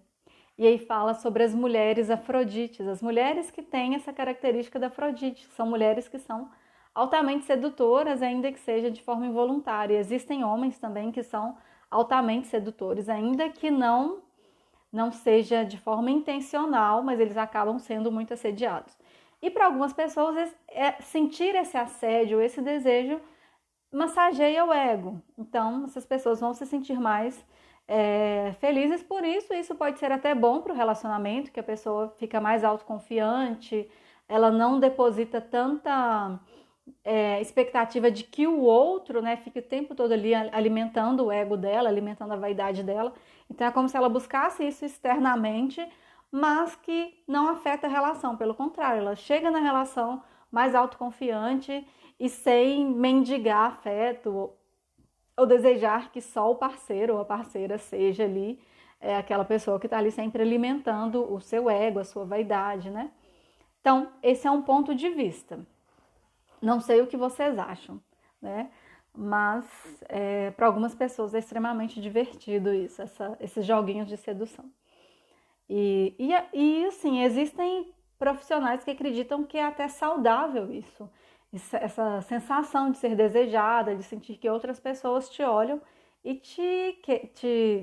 e aí fala sobre as mulheres Afrodites, as mulheres que têm essa característica da Afrodite, que são mulheres que são altamente sedutoras, ainda que seja de forma involuntária. Existem homens também que são altamente sedutores, ainda que não seja de forma intencional, mas eles acabam sendo muito assediados. E para algumas pessoas, sentir esse assédio, esse desejo, massageia o ego. Então, essas pessoas vão se sentir mais felizes por isso. Isso pode ser até bom para o relacionamento, que a pessoa fica mais autoconfiante, ela não deposita tanta expectativa de que o outro, né, fique o tempo todo ali alimentando o ego dela, alimentando a vaidade dela. Então é como se ela buscasse isso externamente, mas que não afeta a relação. Pelo contrário, ela chega na relação mais autoconfiante e sem mendigar afeto ou desejar que só o parceiro ou a parceira seja ali aquela pessoa que está ali sempre alimentando o seu ego, a sua vaidade, né? Então, esse é um ponto de vista. Não sei o que vocês acham, né? Mas para algumas pessoas é extremamente divertido isso, esses joguinhos de sedução. E assim, existem profissionais que acreditam que é até saudável isso, essa sensação de ser desejada, de sentir que outras pessoas te olham e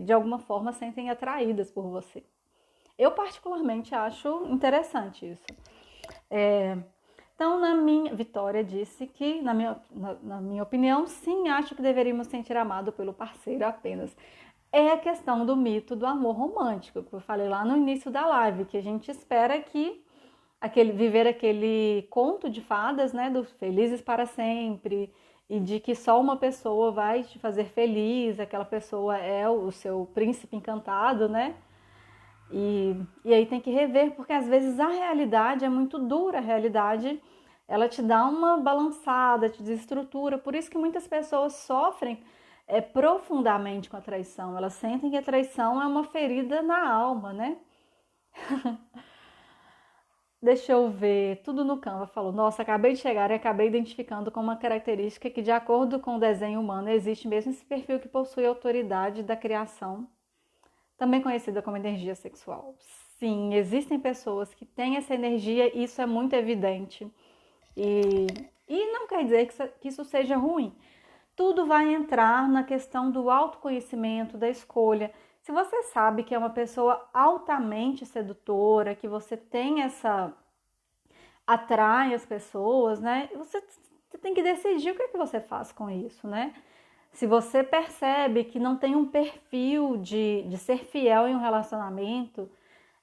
de alguma forma sentem atraídas por você. Eu particularmente acho interessante isso. Então, Vitória disse que, na minha opinião, sim, acho que deveríamos sentir amado pelo parceiro apenas. É a questão do mito do amor romântico, que eu falei lá no início da live, que a gente espera que viver aquele conto de fadas, né, dos felizes para sempre, e de que só uma pessoa vai te fazer feliz, aquela pessoa é o seu príncipe encantado, né? E aí tem que rever, porque às vezes a realidade é muito dura, a realidade ela te dá uma balançada, te desestrutura, por isso que muitas pessoas sofrem profundamente com a traição, elas sentem que a traição é uma ferida na alma, né? Deixa eu ver, tudo no Canva falou, nossa, acabei de chegar e acabei identificando com uma característica que de acordo com o desenho humano existe mesmo esse perfil que possui autoridade da criação, também conhecida como energia sexual. Sim, existem pessoas que têm essa energia e isso é muito evidente. E, e não quer dizer que isso seja ruim. Tudo vai entrar na questão do autoconhecimento, da escolha. Se você sabe que é uma pessoa altamente sedutora, que você tem essa atrai as pessoas, né? Você tem que decidir o que é que você faz com isso, né? Se você percebe que não tem um perfil de ser fiel em um relacionamento,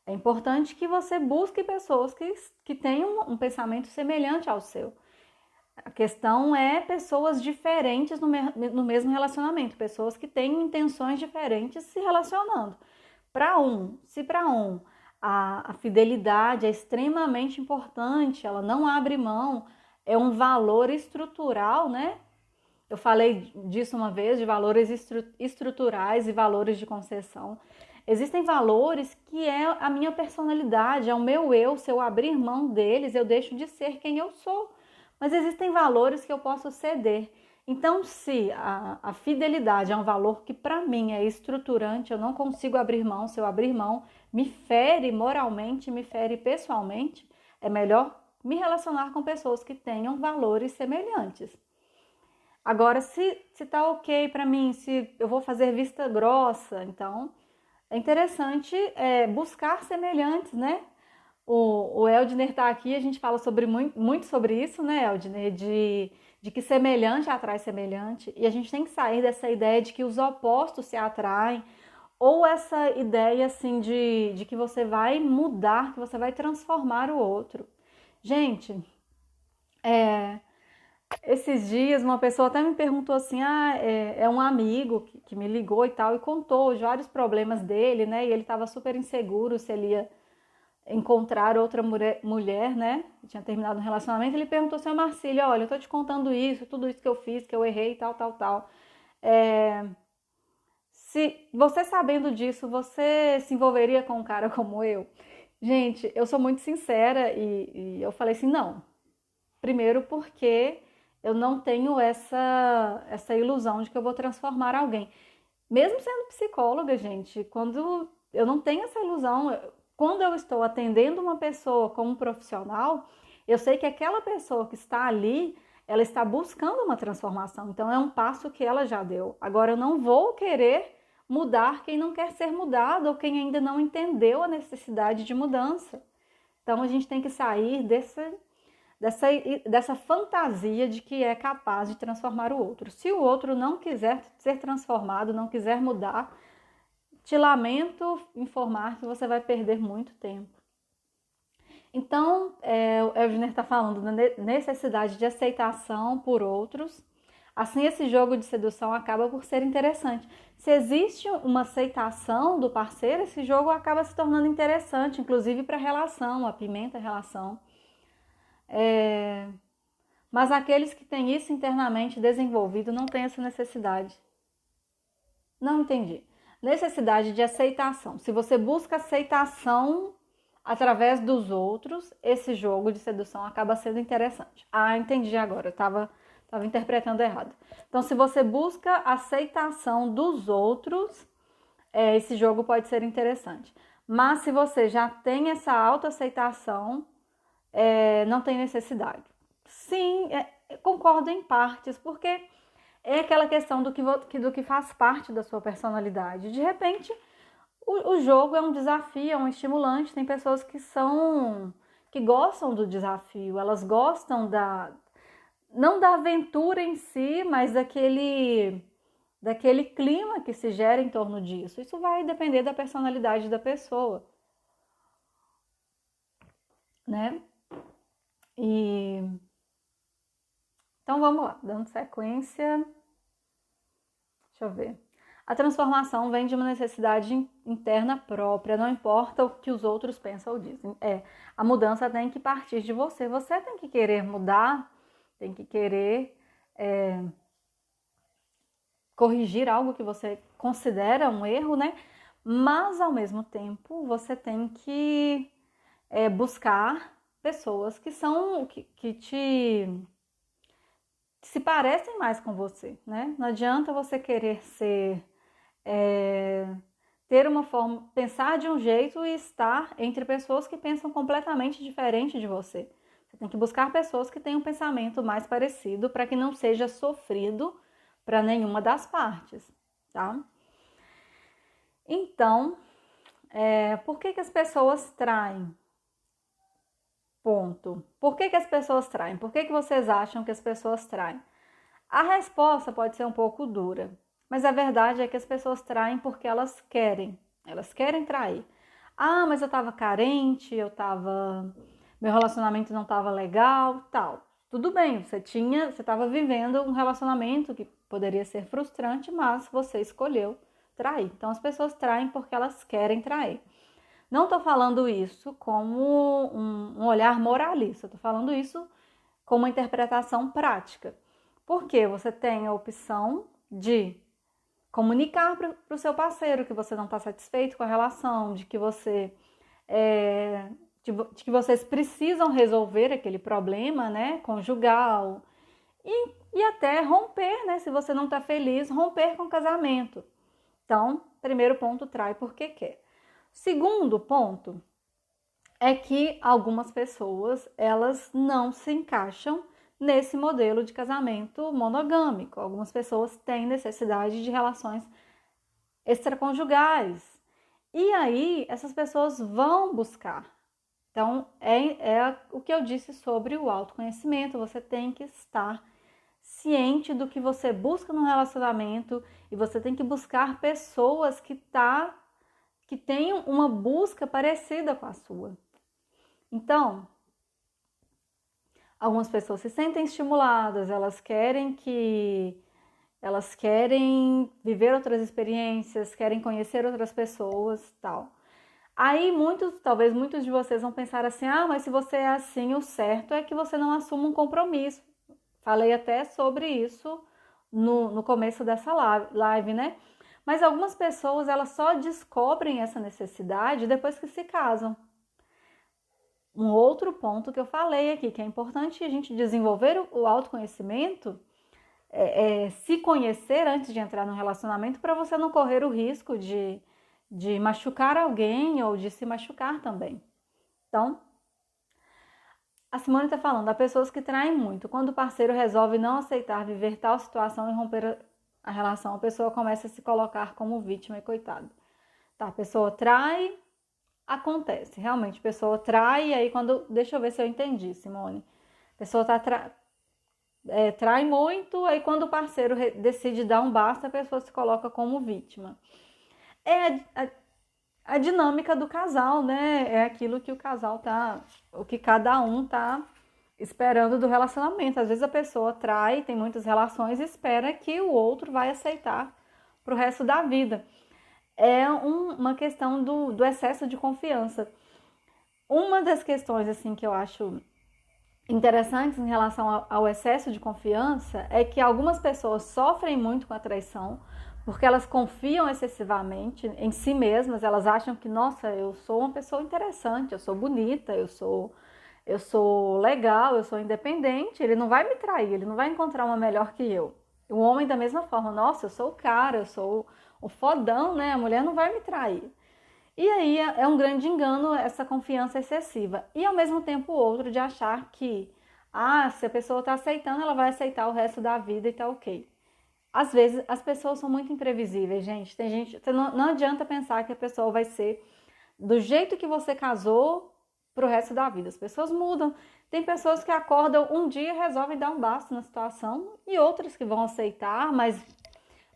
é importante que você busque pessoas que tenham um pensamento semelhante ao seu. A questão é pessoas diferentes no mesmo relacionamento, pessoas que têm intenções diferentes se relacionando. Se para um a fidelidade é extremamente importante, ela não abre mão, é um valor estrutural, né? Eu falei disso uma vez, de valores estruturais e valores de concessão. Existem valores que é a minha personalidade, é o meu eu. Se eu abrir mão deles, eu deixo de ser quem eu sou. Mas existem valores que eu posso ceder. Então, se a fidelidade é um valor que para mim é estruturante, eu não consigo abrir mão, se eu abrir mão, me fere moralmente, me fere pessoalmente, é melhor me relacionar com pessoas que tenham valores semelhantes. Agora, se tá ok para mim, se eu vou fazer vista grossa, então é interessante buscar semelhantes, né? O Eldner tá aqui, a gente fala muito sobre isso, né, Eldner? De que semelhante atrai semelhante. E a gente tem que sair dessa ideia de que os opostos se atraem, ou essa ideia, assim, de que você vai mudar, que você vai transformar o outro. Gente, esses dias uma pessoa até me perguntou assim, é um amigo que me ligou e tal, e contou os vários problemas dele, né? E ele estava super inseguro se ele ia encontrar outra mulher, né? Tinha terminado um relacionamento, ele perguntou assim, Marcília, olha, eu tô te contando isso, tudo isso que eu fiz, que eu errei, tal, tal, tal. Se você sabendo disso, você se envolveria com um cara como eu? Gente, eu sou muito sincera e eu falei assim, não. Primeiro porque eu não tenho essa ilusão de que eu vou transformar alguém. Mesmo sendo psicóloga, gente, quando eu não tenho essa ilusão, quando eu estou atendendo uma pessoa como profissional, eu sei que aquela pessoa que está ali, ela está buscando uma transformação. Então é um passo que ela já deu. Agora eu não vou querer mudar quem não quer ser mudado ou quem ainda não entendeu a necessidade de mudança. Então a gente tem que sair dessa fantasia de que é capaz de transformar o outro. Se o outro não quiser ser transformado, não quiser mudar, te lamento informar que você vai perder muito tempo. Então, o Eugênio está falando da necessidade de aceitação por outros. Assim, esse jogo de sedução acaba por ser interessante. Se existe uma aceitação do parceiro, esse jogo acaba se tornando interessante, inclusive para a relação, apimenta a relação. Mas aqueles que têm isso internamente desenvolvido não têm essa necessidade. Não entendi. Necessidade de aceitação. Se você busca aceitação através dos outros, esse jogo de sedução acaba sendo interessante. Ah, entendi agora. Eu estava interpretando errado. Então, se você busca aceitação dos outros, esse jogo pode ser interessante. Mas se você já tem essa autoaceitação, não tem necessidade. Sim, concordo em partes, porque é aquela questão do que faz parte da sua personalidade. De repente, o jogo é um desafio, é um estimulante. Tem pessoas que gostam do desafio, elas gostam não da aventura em si, mas daquele clima que se gera em torno disso. Isso vai depender da personalidade da pessoa. né? E então vamos lá, dando sequência. Deixa eu ver. A transformação vem de uma necessidade interna própria, não importa o que os outros pensam ou dizem. A mudança tem que partir de você. Você tem que querer mudar, tem que querer corrigir algo que você considera um erro, né? Mas ao mesmo tempo você tem que buscar pessoas que são que te se parecem mais com você, né? Não adianta você querer ser ter uma forma, pensar de um jeito e estar entre pessoas que pensam completamente diferente de você. Você tem que buscar pessoas que tenham um pensamento mais parecido para que não seja sofrido para nenhuma das partes, tá? Então, por que as pessoas traem? Ponto. Por que as pessoas traem? Por que vocês acham que as pessoas traem? A resposta pode ser um pouco dura, mas a verdade é que as pessoas traem porque elas querem trair. Ah, mas eu estava carente, meu relacionamento não estava legal, tal. Tudo bem, você estava vivendo um relacionamento que poderia ser frustrante, mas você escolheu trair. Então as pessoas traem porque elas querem trair. Não estou falando isso como um olhar moralista, estou falando isso como uma interpretação prática. Porque você tem a opção de comunicar para o seu parceiro que você não está satisfeito com a relação, de que vocês precisam resolver aquele problema, né, conjugal, e até romper, né, se você não está feliz, romper com o casamento. Então, primeiro ponto, trai porque quer. Segundo ponto é que algumas pessoas, elas não se encaixam nesse modelo de casamento monogâmico. Algumas pessoas têm necessidade de relações extraconjugais. E aí, essas pessoas vão buscar. Então, é o que eu disse sobre o autoconhecimento. Você tem que estar ciente do que você busca no relacionamento e você tem que buscar pessoas que tenham uma busca parecida com a sua. Então, algumas pessoas se sentem estimuladas, elas querem viver outras experiências, querem conhecer outras pessoas, tal. Aí talvez muitos de vocês vão pensar assim: "Ah, mas se você é assim, o certo é que você não assuma um compromisso". Falei até sobre isso no começo dessa live, né? Mas algumas pessoas, elas só descobrem essa necessidade depois que se casam. Um outro ponto que eu falei aqui, que é importante a gente desenvolver o autoconhecimento, se conhecer antes de entrar no relacionamento para você não correr o risco de machucar alguém ou de se machucar também. Então, a Simone está falando, há pessoas que traem muito. Quando o parceiro resolve não aceitar viver tal situação e romper a relação, a pessoa começa a se colocar como vítima e coitado. Tá, a pessoa trai, acontece, realmente, a pessoa trai, e aí deixa eu ver se eu entendi, Simone. A pessoa trai muito, aí quando o parceiro decide dar um basta, a pessoa se coloca como vítima. É a dinâmica do casal, né? É aquilo que o que cada um tá esperando do relacionamento. Às vezes a pessoa trai, tem muitas relações e espera que o outro vai aceitar pro resto da vida. É uma questão do excesso de confiança. Uma das questões assim que eu acho interessantes em relação ao excesso de confiança é que algumas pessoas sofrem muito com a traição porque elas confiam excessivamente em si mesmas. Elas acham que, nossa, eu sou uma pessoa interessante, eu sou bonita, eu sou legal, eu sou independente, ele não vai me trair, ele não vai encontrar uma melhor que eu. O homem da mesma forma, nossa, eu sou o cara, eu sou o fodão, né? A mulher não vai me trair. E aí é um grande engano essa confiança excessiva. E ao mesmo tempo o outro de achar que, se a pessoa está aceitando, ela vai aceitar o resto da vida e tá ok. Às vezes as pessoas são muito imprevisíveis, gente. Não adianta pensar que a pessoa vai ser do jeito que você casou pro resto da vida. As pessoas mudam. Tem pessoas que acordam um dia e resolvem dar um basta na situação e outras que vão aceitar, mas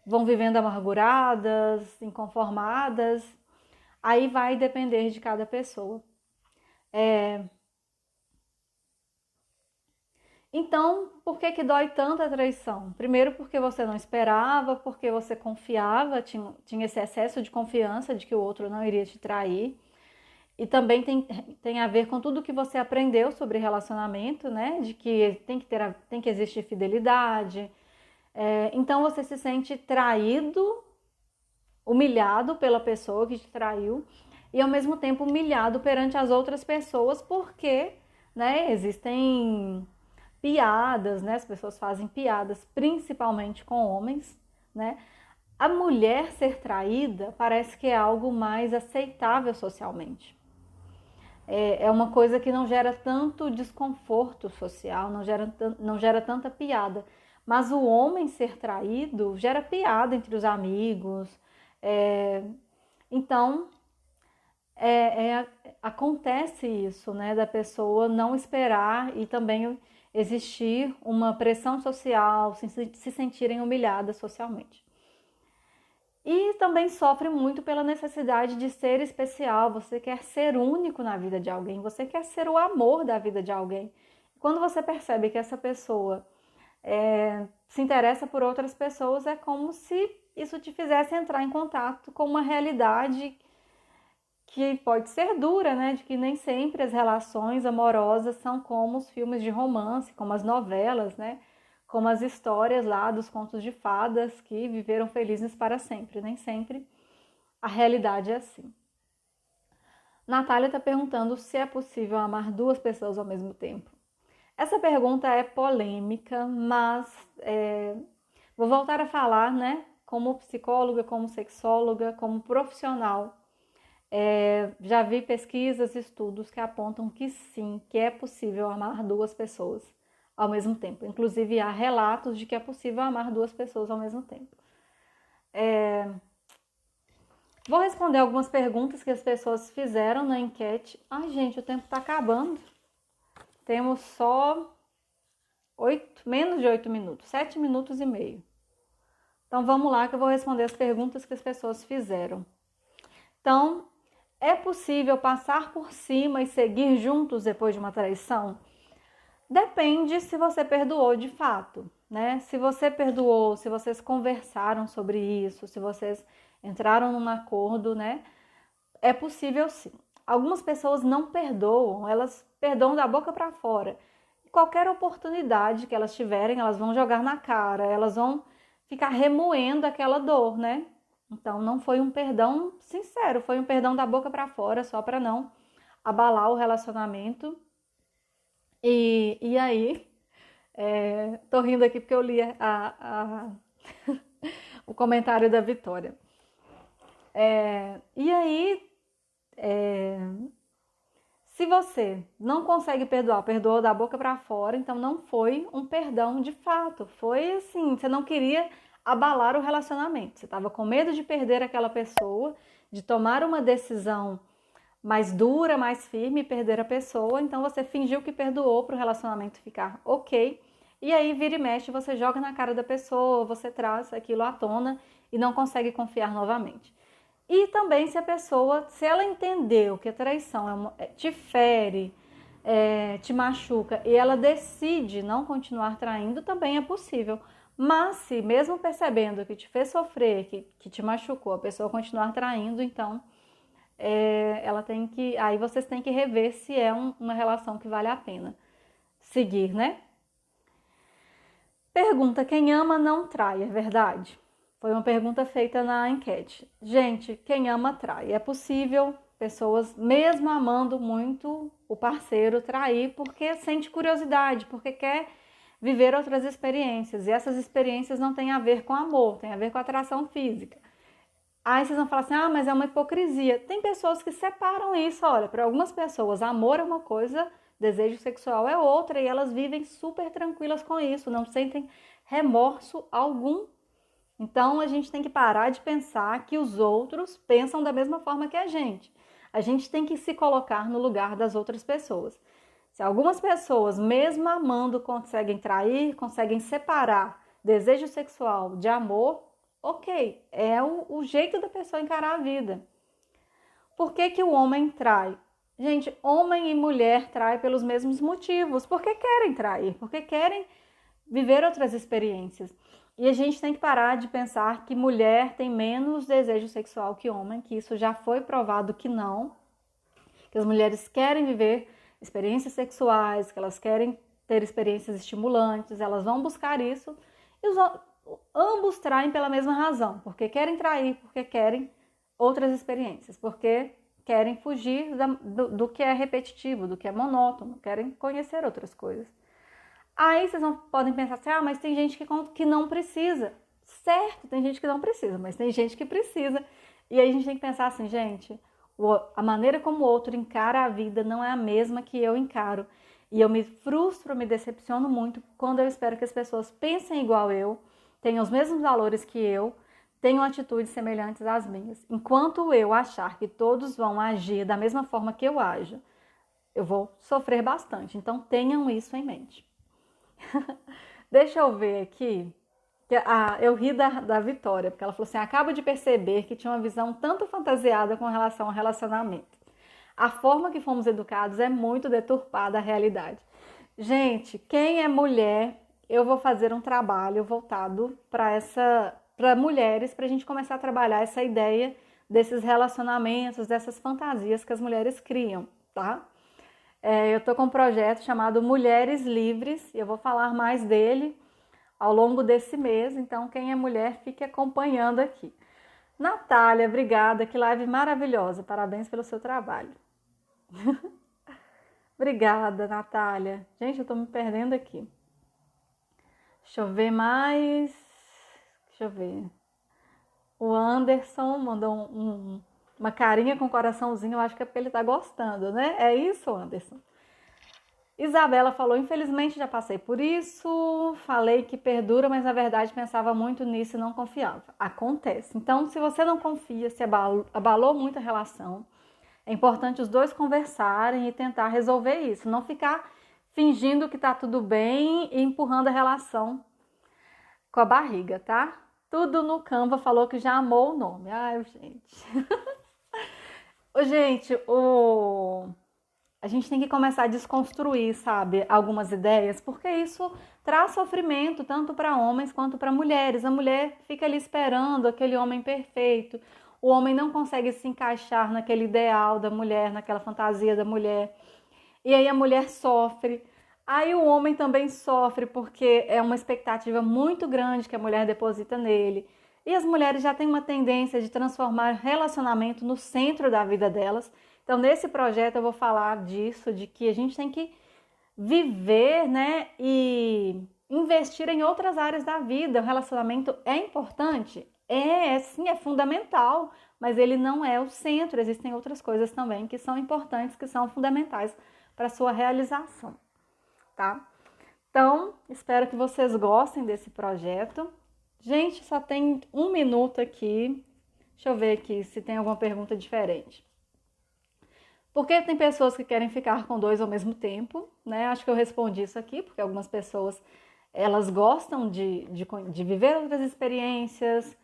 vão vivendo amarguradas, inconformadas. Aí vai depender de cada pessoa. Então, por que dói tanto a traição? Primeiro porque você não esperava, porque você confiava, tinha esse excesso de confiança de que o outro não iria te trair. E também tem a ver com tudo que você aprendeu sobre relacionamento, né? De que tem que existir fidelidade. Então você se sente traído, humilhado pela pessoa que te traiu e ao mesmo tempo humilhado perante as outras pessoas porque, né, existem piadas, né? As pessoas fazem piadas, principalmente com homens, né? A mulher ser traída parece que é algo mais aceitável socialmente. É uma coisa que não gera tanto desconforto social, não gera tanta piada. Mas o homem ser traído gera piada entre os amigos. É, então, acontece isso, né? Da pessoa não esperar e também existir uma pressão social, se sentirem humilhadas socialmente. E também sofre muito pela necessidade de ser especial. Você quer ser único na vida de alguém, você quer ser o amor da vida de alguém. Quando você percebe que essa pessoa se interessa por outras pessoas, é como se isso te fizesse entrar em contato com uma realidade que pode ser dura, né? De que nem sempre as relações amorosas são como os filmes de romance, como as novelas, né? Como as histórias lá dos contos de fadas que viveram felizes para sempre. Nem sempre a realidade é assim. Natália está perguntando se é possível amar duas pessoas ao mesmo tempo. Essa pergunta é polêmica, mas vou voltar a falar, né? Como psicóloga, como sexóloga, como profissional. Já vi pesquisas e estudos que apontam que sim, que é possível amar duas pessoas ao mesmo tempo. Inclusive, há relatos de que é possível amar duas pessoas ao mesmo tempo. Vou responder algumas perguntas que as pessoas fizeram na enquete. Ai, gente, o tempo está acabando. Temos só menos de 8 minutos, 7 minutos e meio. Então, vamos lá que eu vou responder as perguntas que as pessoas fizeram. Então, é possível passar por cima e seguir juntos depois de uma traição? Depende se você perdoou de fato, né? Se você perdoou, se vocês conversaram sobre isso, se vocês entraram num acordo, né? É possível sim. Algumas pessoas não perdoam, elas perdoam da boca para fora. Qualquer oportunidade que elas tiverem, elas vão jogar na cara, elas vão ficar remoendo aquela dor, né? Então não foi um perdão sincero, foi um perdão da boca para fora, só para não abalar o relacionamento. E aí, tô rindo aqui porque eu li o comentário da Vitória. E aí, se você não consegue perdoar, perdoou da boca para fora, então não foi um perdão de fato. Foi assim, você não queria abalar o relacionamento. Você estava com medo de perder aquela pessoa, de tomar uma decisão mais dura, mais firme e perder a pessoa. Então você fingiu que perdoou para o relacionamento ficar ok. E aí vira e mexe, você joga na cara da pessoa, você traz aquilo à tona e não consegue confiar novamente. E também se a pessoa, se ela entendeu que a traição te fere, te machuca e ela decide não continuar traindo, também é possível. Mas se mesmo percebendo que te fez sofrer, que te machucou, a pessoa continuar traindo, então ela tem que. Aí vocês têm que rever se é uma relação que vale a pena seguir, né? Pergunta: quem ama não trai, é verdade? Foi uma pergunta feita na enquete. Gente, quem ama trai. É possível pessoas, mesmo amando muito o parceiro, trair porque sente curiosidade, porque quer viver outras experiências. E essas experiências não têm a ver com amor, tem a ver com atração física. Aí vocês vão falar assim, mas é uma hipocrisia. Tem pessoas que separam isso. Olha, para algumas pessoas, amor é uma coisa, desejo sexual é outra, e elas vivem super tranquilas com isso, não sentem remorso algum. Então a gente tem que parar de pensar que os outros pensam da mesma forma que a gente. A gente tem que se colocar no lugar das outras pessoas. Se algumas pessoas, mesmo amando, conseguem trair, conseguem separar desejo sexual de amor, ok, é o jeito da pessoa encarar a vida. Por que o homem trai? Gente, homem e mulher traem pelos mesmos motivos, porque querem trair, porque querem viver outras experiências. E a gente tem que parar de pensar que mulher tem menos desejo sexual que homem, que isso já foi provado que não, que as mulheres querem viver experiências sexuais, que elas querem ter experiências estimulantes, elas vão buscar isso, e ambos traem pela mesma razão, porque querem trair, porque querem outras experiências, porque querem fugir do que é repetitivo, do que é monótono, querem conhecer outras coisas. Aí vocês podem pensar assim, mas tem gente que não precisa. Certo, tem gente que não precisa, mas tem gente que precisa. E aí a gente tem que pensar assim, gente, a maneira como o outro encara a vida não é a mesma que eu encaro. E eu me frustro, me decepciono muito quando eu espero que as pessoas pensem igual eu, tenham os mesmos valores que eu, tenham atitudes semelhantes às minhas. Enquanto eu achar que todos vão agir da mesma forma que eu ajo, eu vou sofrer bastante. Então tenham isso em mente. Deixa eu ver aqui. Eu ri da Vitória, porque ela falou assim, acabo de perceber que tinha uma visão tanto fantasiada com relação ao relacionamento. A forma que fomos educados é muito deturpada da realidade. Gente, quem é mulher, eu vou fazer um trabalho voltado para mulheres, para a gente começar a trabalhar essa ideia desses relacionamentos, dessas fantasias que as mulheres criam, tá? Eu tô com um projeto chamado Mulheres Livres e eu vou falar mais dele ao longo desse mês, então quem é mulher fique acompanhando aqui. Natália, obrigada, que live maravilhosa, parabéns pelo seu trabalho. Obrigada, Natália. Gente, eu tô me perdendo aqui. Deixa eu ver mais. Deixa eu ver. O Anderson mandou uma carinha com coraçãozinho, eu acho que é porque ele tá gostando, né? É isso, Anderson? Isabela falou, infelizmente já passei por isso, falei que perdura, mas na verdade pensava muito nisso e não confiava. Acontece. Então, se você não confia, se abalou muito a relação, é importante os dois conversarem e tentar resolver isso. Não ficar fingindo que tá tudo bem e empurrando a relação com a barriga, tá? Tudo no Canva falou que já amou o nome. Ai, gente. Gente, a gente tem que começar a desconstruir, sabe, algumas ideias, porque isso traz sofrimento tanto para homens quanto para mulheres. A mulher fica ali esperando aquele homem perfeito. O homem não consegue se encaixar naquele ideal da mulher, naquela fantasia da mulher. E aí a mulher sofre. Aí o homem também sofre porque é uma expectativa muito grande que a mulher deposita nele. E as mulheres já têm uma tendência de transformar relacionamento no centro da vida delas. Então, nesse projeto eu vou falar disso, de que a gente tem que viver, né, e investir em outras áreas da vida. O relacionamento é importante? Sim, é fundamental, mas ele não é o centro. Existem outras coisas também que são importantes, que são fundamentais para a sua realização, tá? Então, espero que vocês gostem desse projeto. Gente, só tem 1 minuto aqui. Deixa eu ver aqui se tem alguma pergunta diferente. Porque tem pessoas que querem ficar com 2 ao mesmo tempo, né? Acho que eu respondi isso aqui, porque algumas pessoas, elas gostam de viver outras experiências.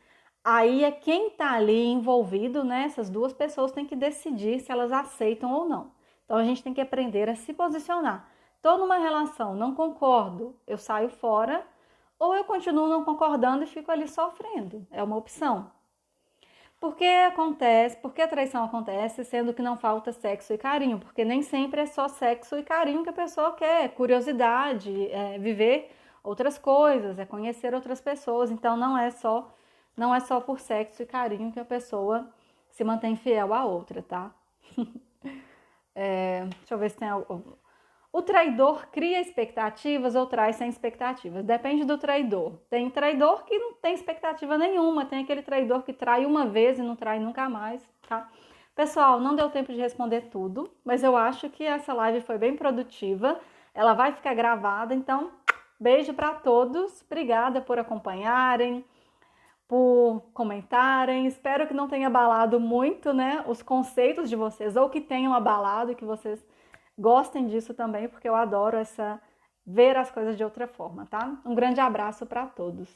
Aí é quem tá ali envolvido, né? Essas 2 pessoas têm que decidir se elas aceitam ou não. Então a gente tem que aprender a se posicionar. Tô numa relação, não concordo, eu saio fora, ou eu continuo não concordando e fico ali sofrendo. É uma opção. Por que a traição acontece, sendo que não falta sexo e carinho? Porque nem sempre é só sexo e carinho que a pessoa quer, curiosidade, viver outras coisas, é conhecer outras pessoas. Então não é só por sexo e carinho que a pessoa se mantém fiel à outra, tá? Deixa eu ver se tem algo. O traidor cria expectativas ou trai sem expectativas? Depende do traidor. Tem traidor que não tem expectativa nenhuma, tem aquele traidor que trai uma vez e não trai nunca mais, tá? Pessoal, não deu tempo de responder tudo, mas eu acho que essa live foi bem produtiva. Ela vai ficar gravada, então beijo para todos. Obrigada por acompanharem, por comentarem. Espero que não tenha abalado muito, né, os conceitos de vocês, ou que tenham abalado e que vocês gostem disso também, porque eu adoro ver as coisas de outra forma, tá? Um grande abraço para todos.